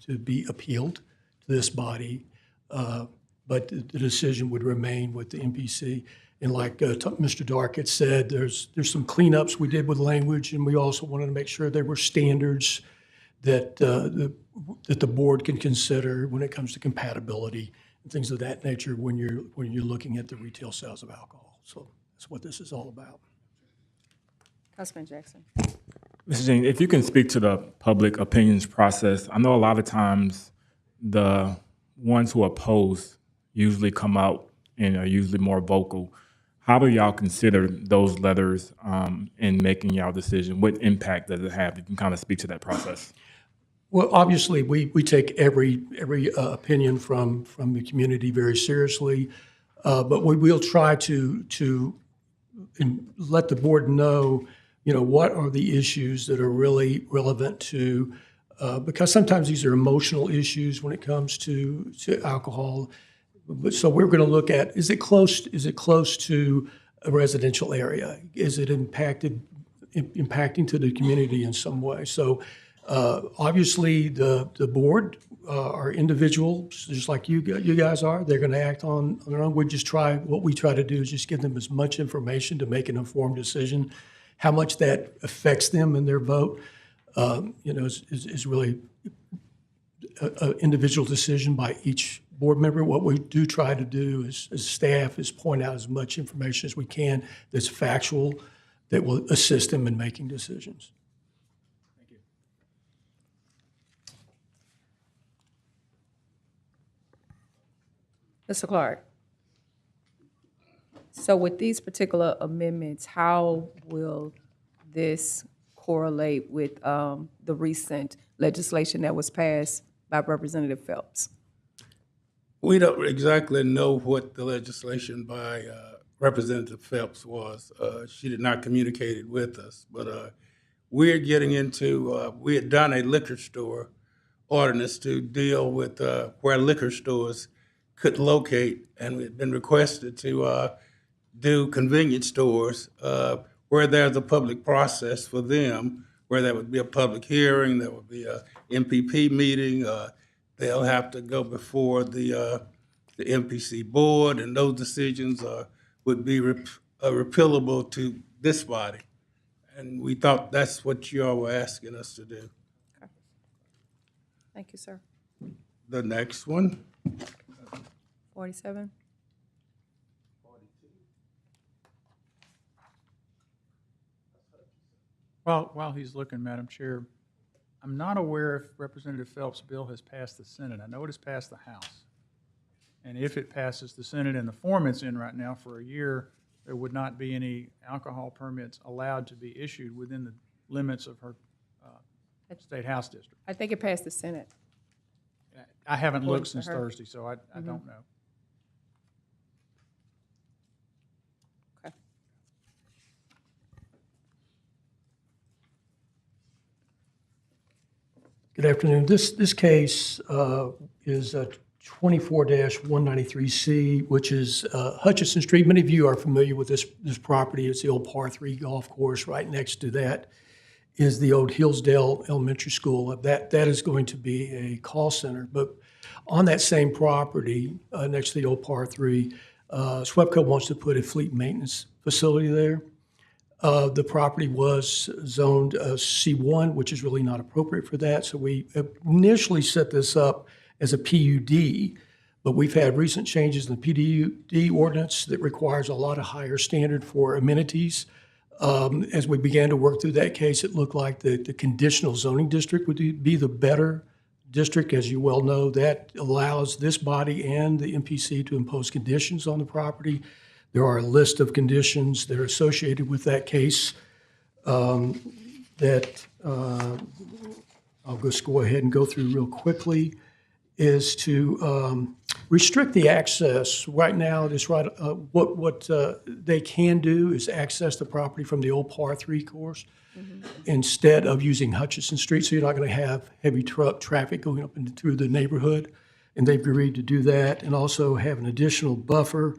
to be appealed to this body, but the decision would remain with the MPC. And like Mr. Dark had said, there's some cleanups we did with language, and we also wanted to make sure there were standards that the board can consider when it comes to compatibility and things of that nature when you're looking at the retail sales of alcohol. So that's what this is all about. Councilman Jackson. Mr. Jean, if you can speak to the public opinions process. I know a lot of times the ones who oppose usually come out and are usually more vocal. How do y'all consider those letters in making y'all decision? What impact does it have? You can kind of speak to that process. Well, obviously, we take every opinion from the community very seriously, but we will try to let the board know, what are the issues that are really relevant to, because sometimes these are emotional issues when it comes to alcohol. So we're going to look at, is it close to a residential area? Is it impacting to the community in some way? So obviously the board are individuals, just like you guys are. They're going to act on their own. What we try to do is just give them as much information to make an informed decision. How much that affects them in their vote, is really an individual decision by each board member. What we do try to do as staff is point out as much information as we can that's factual, that will assist them in making decisions. Mr. Clark? So with these particular amendments, how will this correlate with the recent legislation that was passed by Representative Phelps? We don't exactly know what the legislation by Representative Phelps was. She did not communicate it with us, but we're getting into, we had done a liquor store ordinance to deal with where liquor stores could locate, and we had been requested to do convenience stores where there's a public process for them, where there would be a public hearing, there would be a MPP meeting, they'll have to go before the MPC board, and those decisions would be repealable to this body. And we thought that's what you all were asking us to do. Thank you, sir. The next one. 47? While he's looking, Madam Chair, I'm not aware if Representative Phelps' bill has passed the Senate. I know it has passed the House. And if it passes the Senate in the form it's in right now for a year, there would not be any alcohol permits allowed to be issued within the limits of her state house district. I think it passed the Senate. I haven't According looked to since her. Thursday, so I don't know. Okay. Good afternoon. This case is 24-193C, which is Hutchinson Street. Many of you are familiar with this property. It's the old par 3 golf course. Right next to that is the old Hillsdale Elementary School. That is going to be a call center. But on that same property, next to the old par 3, SWEPCO wants to put a fleet maintenance facility there. The property was zoned C1, which is really not appropriate for that. So we initially set this up as a PUD, but we've had recent changes in the PUD ordinance that requires a lot of higher standard for amenities. As we began to work through that case, it looked like the conditional zoning district would be the better district. As you well know, that allows this body and the MPC to impose conditions on the property. There are a list of conditions that are associated with that case that I'll just go ahead and go through real quickly, is to restrict the access. Right now, what they can do is access the property from the old par 3 course instead of using Hutchinson Street, so you're not going to have heavy truck traffic going up and through the neighborhood. And they've agreed to do that, and also have an additional buffer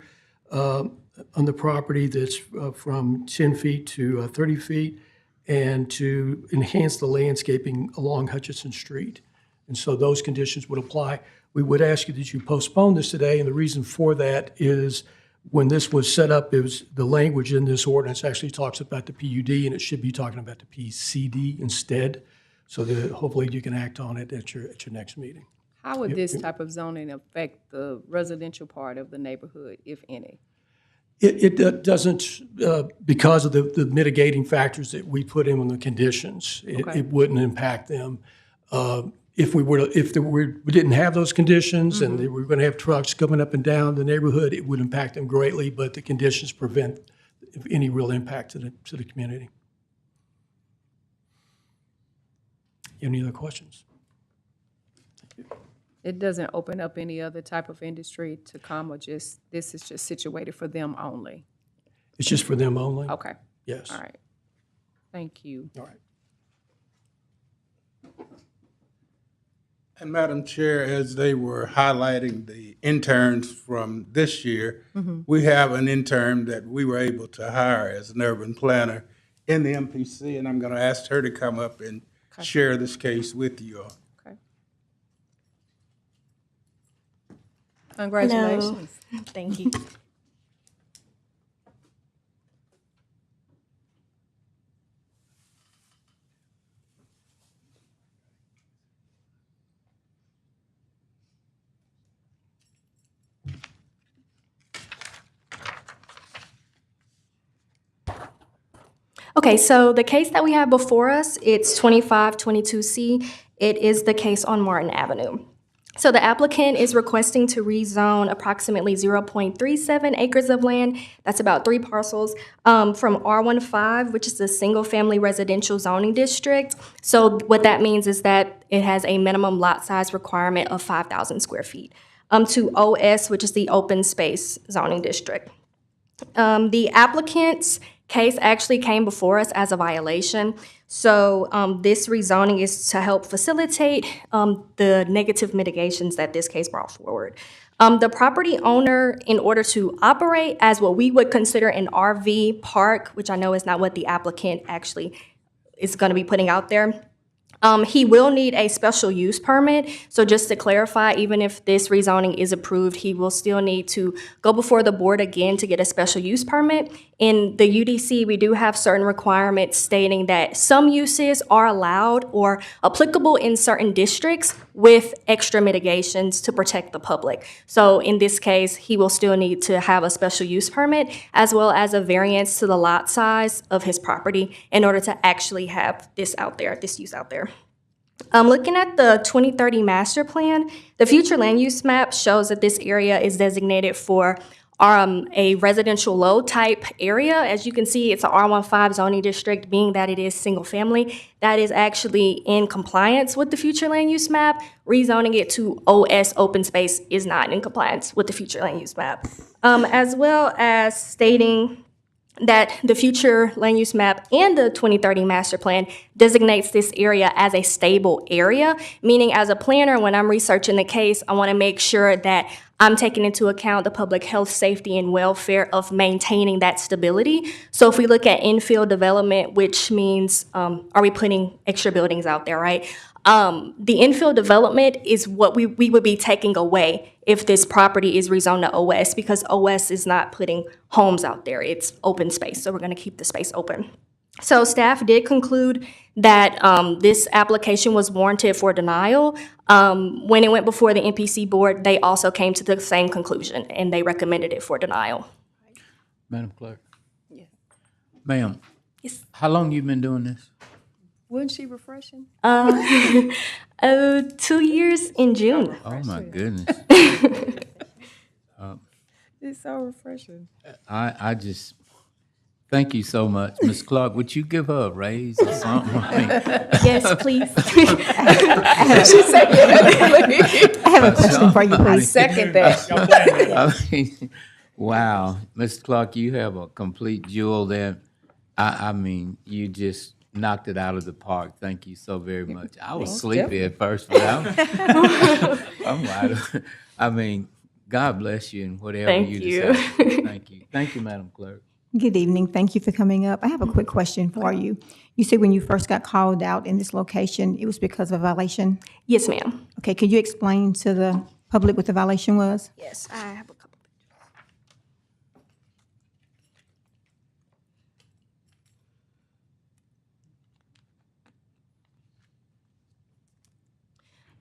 on the property that's from 10 feet to 30 feet, and to enhance the landscaping along Hutchinson Street. And so those conditions would apply. We would ask you that you postpone this today, and the reason for that is when this was set up, it was the language in this ordinance actually talks about the PUD, and it should be talking about the PCD instead, so that hopefully you can act on it at your next meeting. How would this type of zoning affect the residential part of the neighborhood, if any? It doesn't, because of the mitigating factors that we put in on the conditions, Okay. it wouldn't impact them. If we didn't have those conditions and we were going to have trucks coming up and down the neighborhood, it would impact them greatly, but the conditions prevent any real impact to the community. Any other questions? It doesn't open up any other type of industry to come, or this is just situated for them only? It's just for them only? Okay. Yes. All right. Thank you. All right. And Madam Chair, as they were highlighting the interns from this year, we have an intern that we were able to hire as an urban planner in the MPC, and I'm going to ask her to come up and share this case with you all. Okay. Congratulations. Hello. Thank you. Okay, so the case that we have before us, it's 2522C. It is the case on Martin Avenue. So the applicant is requesting to rezone approximately 0.37 acres of land, that's about 3 parcels, from R15, which is a single-family residential zoning district. So what that means is that it has a minimum lot size requirement of 5,000 square feet, to OS, which is the open space zoning district. The applicant's case actually came before us as a violation. So this rezoning is to help facilitate the negative mitigations that this case brought forward. The property owner, in order to operate as what we would consider an RV park, which I know is not what the applicant actually is going to be putting out there, he will need a special use permit. So just to clarify, even if this rezoning is approved, he will still need to go before the board again to get a special use permit. In the UDC, we do have certain requirements stating that some uses are allowed or applicable in certain districts with extra mitigations to protect the public. So in this case, he will still need to have a special use permit as well as a variance to the lot size of his property in order to actually have this out there, this use out there. Looking at the 2030 master plan, the future land use map shows that this area is designated for a residential low type area. As you can see, it's a R15 zoning district, being that it is single family. That is actually in compliance with the future land use map. Rezoning it to OS open space is not in compliance with the future land use map. As well as stating that the future land use map and the 2030 master plan designates this area as a stable area, meaning as a planner, when I'm researching the case, I want to make sure that I'm taking into account the public health, safety, and welfare of maintaining that stability. So if we look at infill development, which means, are we putting extra buildings out there, right? The infill development is what we would be taking away if this property is rezoned to OS, because OS is not putting homes out there. It's open space, so we're going to keep the space open. So staff did conclude that this application was warranted for denial. When it went before the MPC board, they also came to the same conclusion, and they recommended it for denial. Madam Clerk? Yes. Ma'am? Yes. How long you been doing this? Wasn't she refreshing? 2 years in June. Oh, my goodness. It's so refreshing. I just, thank you so much. Ms. Clark, would you give her a raise or something? Yes, please. She said, I have a question for you, I please. second that. I mean, wow. Ms. Clark, you have a complete jewel there. I mean, you just knocked it out of the park. Thank you so very much. I was sleepy at first, but I'm wide. I mean, God bless you and whatever Thank you you. decide. Thank you. Thank you, Madam Clerk. Good evening. Thank you for coming up. I have a quick question for you. You said when you first got called out in this location, it was because of a violation? Yes, ma'am. Okay, could you explain to the public what the violation was? Yes, I have a couple.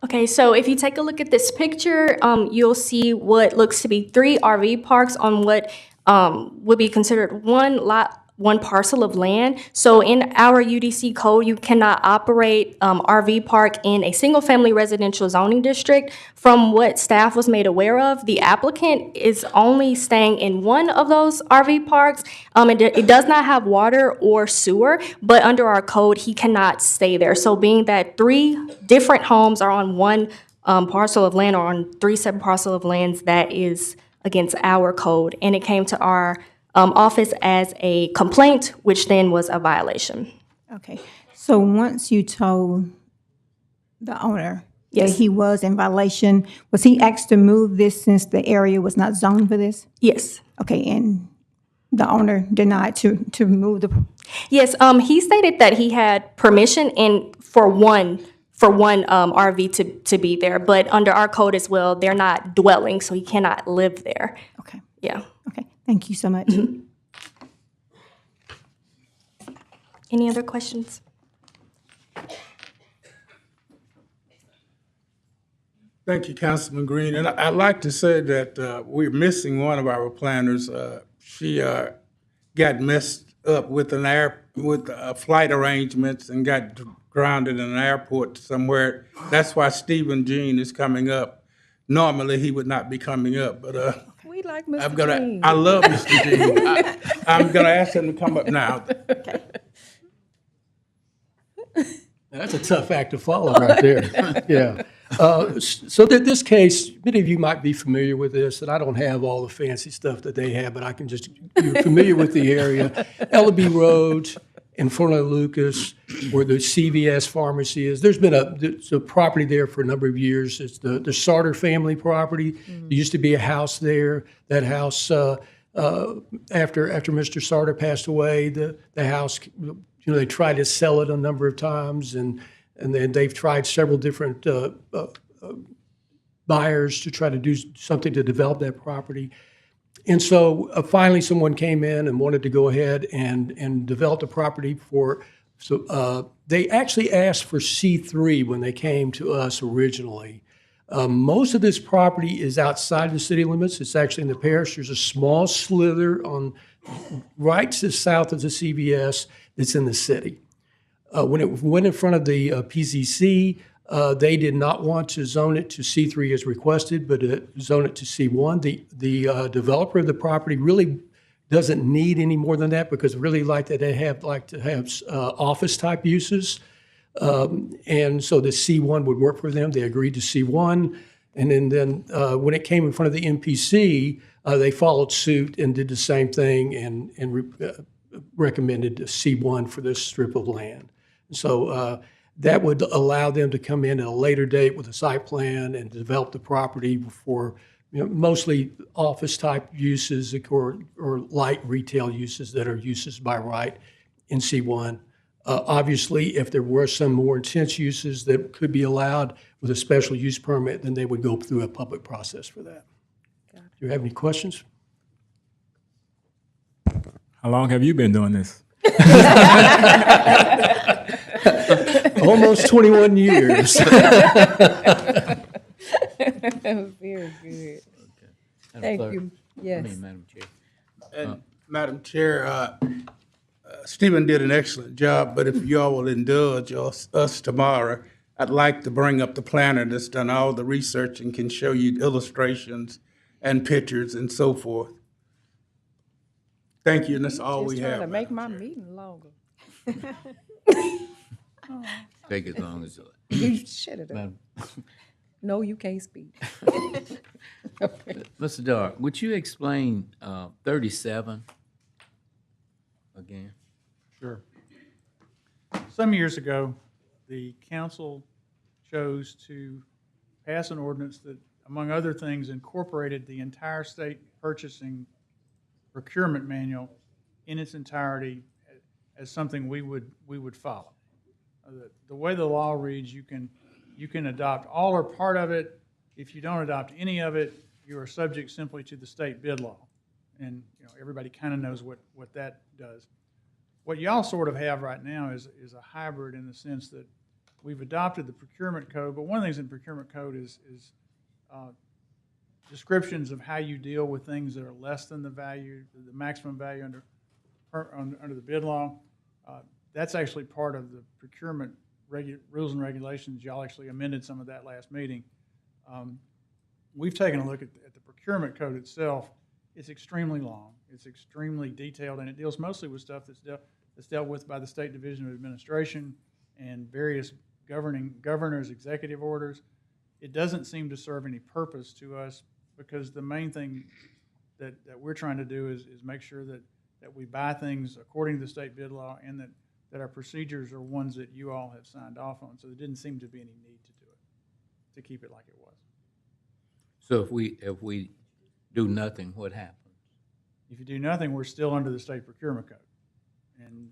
Okay, so if you take a look at this picture, you'll see what looks to be 3 RV parks on what would be considered one parcel of land. So in our UDC code, you cannot operate RV park in a single-family residential zoning district. From what staff was made aware of, the applicant is only staying in one of those RV parks. It does not have water or sewer, but under our code, he cannot stay there. So being that 3 different homes are on one parcel of land or on 3 separate parcels of lands, that is against our code. And it came to our office as a complaint, which then was a violation. Okay, so once you told the owner that Yes. he was in violation, was he asked to move this since the area was not zoned for this? Yes. Okay, and the owner denied to move the, Yes, he stated that he had permission for one RV to be there, but under our code as well, they're not dwelling, so he cannot live there. Okay. Yeah. okay, thank you so much. Any other questions? Thank you, Councilman Green. And I'd like to say that we're missing one of our planners. She got messed up with flight arrangements and got grounded in an airport somewhere. That's why Stephen Jean is coming up. normally he would not be coming up, but We like Mr. Jean. I love Mr. Jean. I'm gonna ask him to come up now. That's a tough act to follow right there. Yeah. So this case, many of you might be familiar with this, and I don't have all the fancy stuff that they have, but I can just, you're familiar with the area. Ellaby Road in front of Lucas, where the CVS pharmacy is. There's been a property there for a number of years. It's the Sarter family property. There used to be a house there. That house, after Mr. Sarter passed away, the house, they tried to sell it a number of times, and then they've tried several different buyers to try to do something to develop that property. And so finally, someone came in and wanted to go ahead and develop the property for. So they actually asked for C3 when they came to us originally. Most of this property is outside the city limits. It's actually in the parish. There's a small slither on right to the south of the CVS that's in the city. When it went in front of the PZC, they did not want to zone it to C3 as requested, but zone it to C1. The developer of the property really doesn't need any more than that because really like to have office type uses. And so the C1 would work for them. They agreed to C1. And then when it came in front of the MPC, they followed suit and did the same thing and recommended C1 for this strip of land. So that would allow them to come in at a later date with a site plan and develop the property for mostly office type uses or light retail uses that are uses by right in C1. Obviously, if there were some more intense uses that could be allowed with a special use permit, then they would go through a public process for that. Do you have any questions? How long have you been doing this? Almost 21 years. Very good. Thank you. Yes. Madam Chair. And Madam Chair, Stephen did an excellent job, but if y'all will indulge us tomorrow, I'd like to bring up the planner that's done all the research and can show you illustrations and pictures and so forth. Thank you, and that's all we Just trying have. to make my meeting longer. Take as long as. You shut it up. Madam- No, you can't speak. Mr. Dark, would you explain 37 again? Sure. Some years ago, the council chose to pass an ordinance that, among other things, incorporated the entire state purchasing procurement manual in its entirety as something we would follow. The way the law reads, you can adopt all or part of it. If you don't adopt any of it, you are subject simply to the state bid law. And everybody kind of knows what that does. What y'all sort of have right now is a hybrid in the sense that we've adopted the procurement code, but one of the things in the procurement code is descriptions of how you deal with things that are less than the value, the maximum value under the bid law. That's actually part of the procurement rules and regulations. Y'all actually amended some of that last meeting. We've taken a look at the procurement code itself. It's extremely long. It's extremely detailed, and it deals mostly with stuff that's dealt with by the State Division of Administration and various governors' executive orders. It doesn't seem to serve any purpose to us because the main thing that we're trying to do is make sure that we buy things according to the state bid law and that our procedures are ones that you all have signed off on. So there didn't seem to be any need to do it, to keep it like it was. So if we do nothing, what happens? If you do nothing, we're still under the state procurement code. And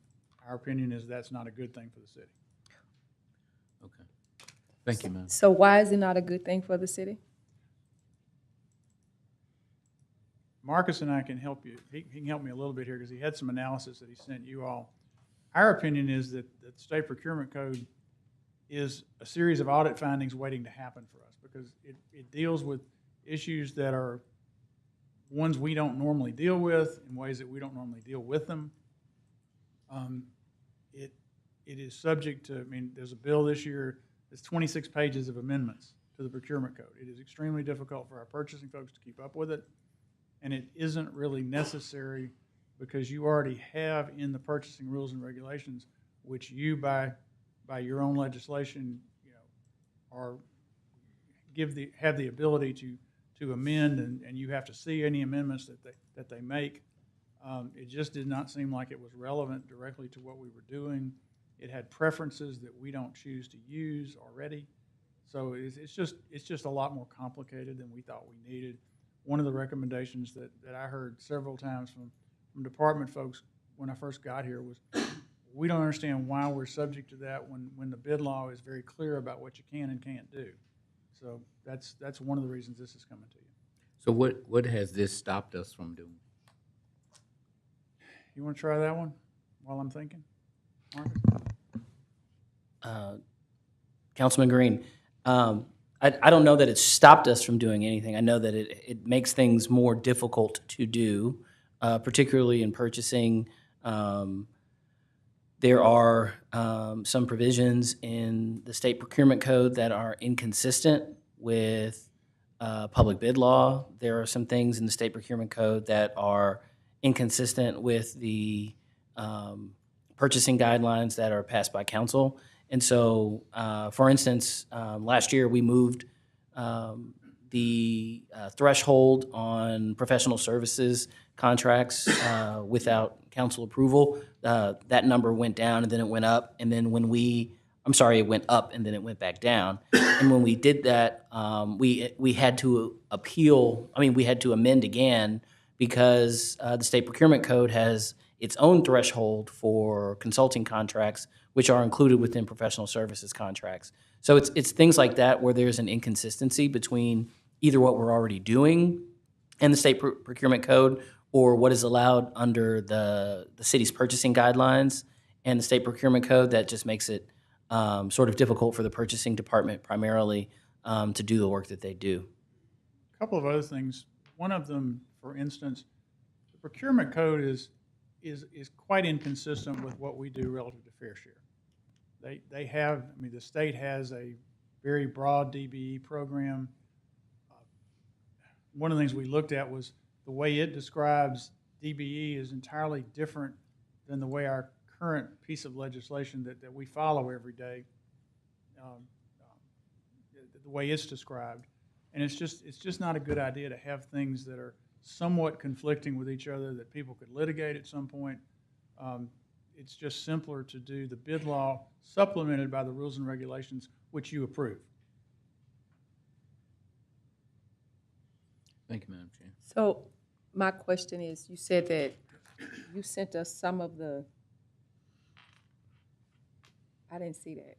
our opinion is that's not a good thing for the city. Okay. Thank you, ma'am. So why is it not a good thing for the city? Marcus and I can help you. He can help me a little bit here because he had some analysis that he sent you all. Our opinion is that the state procurement code is a series of audit findings waiting to happen for us because it deals with issues that are ones we don't normally deal with in ways that we don't normally deal with them. It is subject to, there's a bill this year that's 26 pages of amendments to the procurement code. It is extremely difficult for our purchasing folks to keep up with it, and it isn't really necessary because you already have in the purchasing rules and regulations, which you by your own legislation, are have the ability to amend, and you have to see any amendments that they make. It just did not seem like it was relevant directly to what we were doing. It had preferences that we don't choose to use already. So it's just a lot more complicated than we thought we needed. One of the recommendations that I heard several times from department folks when I first got here was, we don't understand why we're subject to that when the bid law is very clear about what you can and can't do. So that's one of the reasons this is coming to you. So what has this stopped us from doing? You want to try that one while I'm thinking? Marcus? Councilman Green, I don't know that it's stopped us from doing anything. I know that it makes things more difficult to do, particularly in purchasing. There are some provisions in the state procurement code that are inconsistent with public bid law. There are some things in the state procurement code that are inconsistent with the purchasing guidelines that are passed by council. And so, for instance, last year we moved the threshold on professional services contracts without council approval. That number went down and then it went up. And then it went up and then it went back down. And when we did that, we had to we had to amend again because the state procurement code has its own threshold for consulting contracts, which are included within professional services contracts. So it's things like that where there's an inconsistency between either what we're already doing in the state procurement code or what is allowed under the city's purchasing guidelines and the state procurement code that just makes it sort of difficult for the purchasing department primarily to do the work that they do. A couple of other things. One of them, for instance, the procurement code is quite inconsistent with what we do relative to fair share. They have, the state has a very broad DBE program. One of the things we looked at was the way it describes DBE is entirely different than the way our current piece of legislation that we follow every day, the way it's described. And it's just not a good idea to have things that are somewhat conflicting with each other that people could litigate at some point. It's just simpler to do the bid law supplemented by the rules and regulations which you approve. Thank you, Madam Chair. So my question is, you said that you sent us some of the, I didn't see that.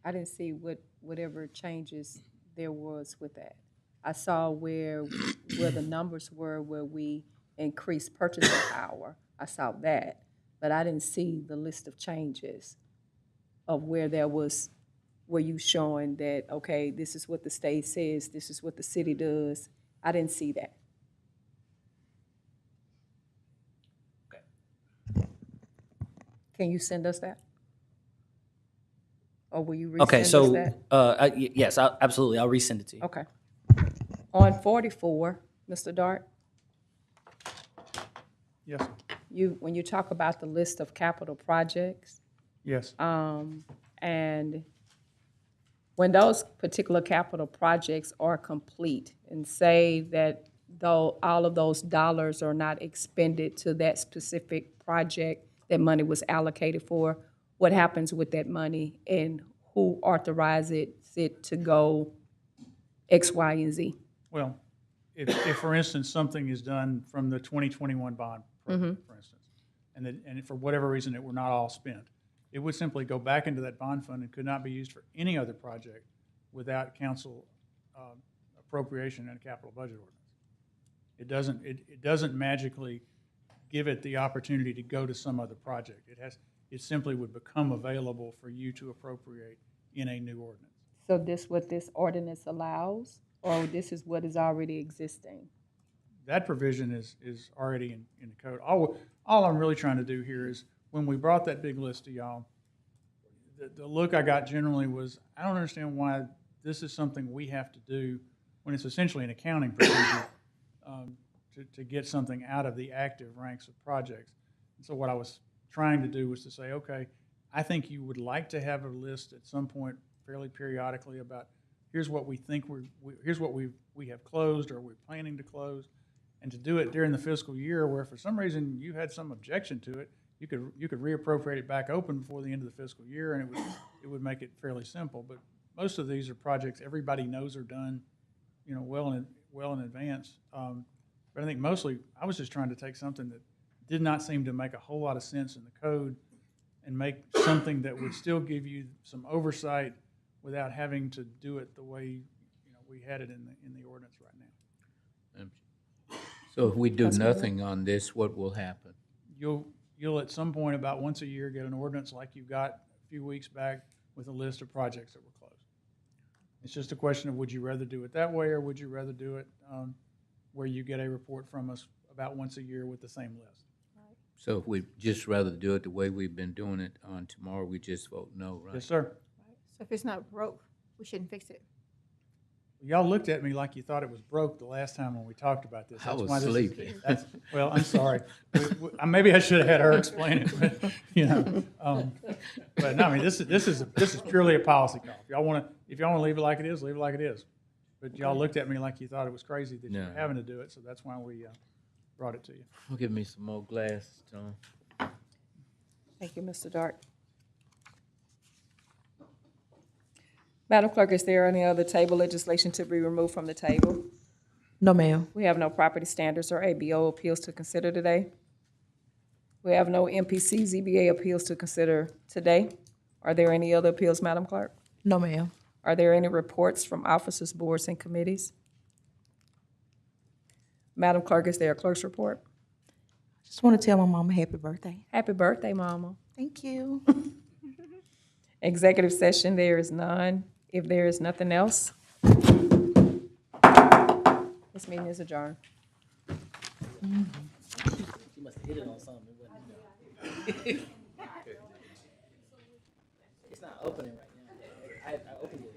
I didn't see whatever changes there was with that. I saw where the numbers were where we increased purchasing power. I saw that, but I didn't see the list of changes of where you showing that, okay, this is what the state says, this is what the city does. I didn't see that. Okay. Can you send us that? Or will you resend Okay, so, us that? yes, absolutely, I'll resend it to you. Okay. On 44, Mr. Dart, Yes. when you talk about the list of capital projects, Yes. and when those particular capital projects are complete, and say that though all of those dollars are not expended to that specific project that money was allocated for, what happens with that money and who authorizes it to go X, Y, and Z? Well, if for instance, something is done from the 2021 bond program, for instance, and for whatever reason it were not all spent, it would simply go back into that bond fund and could not be used for any other project without council appropriation and a capital budget ordinance. It doesn't magically give it the opportunity to go to some other project. It simply would become available for you to appropriate in a new ordinance. So this what this ordinance allows, or this is what is already existing? That provision is already in the code. All I'm really trying to do here is, when we brought that big list to y'all, the look I got generally was, I don't understand why this is something we have to do when it's essentially an accounting procedure to get something out of the active ranks of projects. And so what I was trying to do was to say, okay, I think you would like to have a list at some point fairly periodically about here's what we think here's what we have closed or we're planning to close, and to do it during the fiscal year where for some reason you had some objection to it, you could reappropriate it back open before the end of the fiscal year, and it would make it fairly simple. But most of these are projects everybody knows are done, you know, well in advance. But I think mostly I was just trying to take something that did not seem to make a whole lot of sense in the code and make something that would still give you some oversight without having to do it the way, you know, we had it in the ordinance right now. So if we do nothing on this, what will happen? You'll at some point about once a year get an ordinance like you got a few weeks back with a list of projects that were closed. It's just a question of would you rather do it that way or would you rather do it where you get a report from us about once a year with the same list? So if we just rather do it the way we've been doing it on tomorrow, we just vote no, right? Yes, sir. So if it's not broke, we shouldn't fix it. Y'all looked at me like you thought it was broke the last time when we talked about this. I That's was why this is- sleeping. Well, I'm sorry. Maybe I should have had her explain it, but, you know. But no, I mean, this is purely a policy call. If y'all want to leave it like it is, leave it like it is. But y'all looked at me like you thought it was crazy that you were No. having to do it, so that's why we brought it to you. Give me some more glass, Tom. Thank you, Mr. Dart. Madam Clerk, is there any other table legislation to be removed from the table? No, ma'am. We have no property standards or ABO appeals to consider today. We have no MPC ZBA appeals to consider today. Are there any other appeals, Madam Clerk? No, ma'am. Are there any reports from officers, boards, and committees? Madam Clerk, is there a clerk's report? Just want to tell my mama happy birthday. Happy birthday, Mama. Thank you. Executive session, there is none. If there is nothing else, this meeting is adjourned. You must have hit it on something. It's not opening right now. I opened it.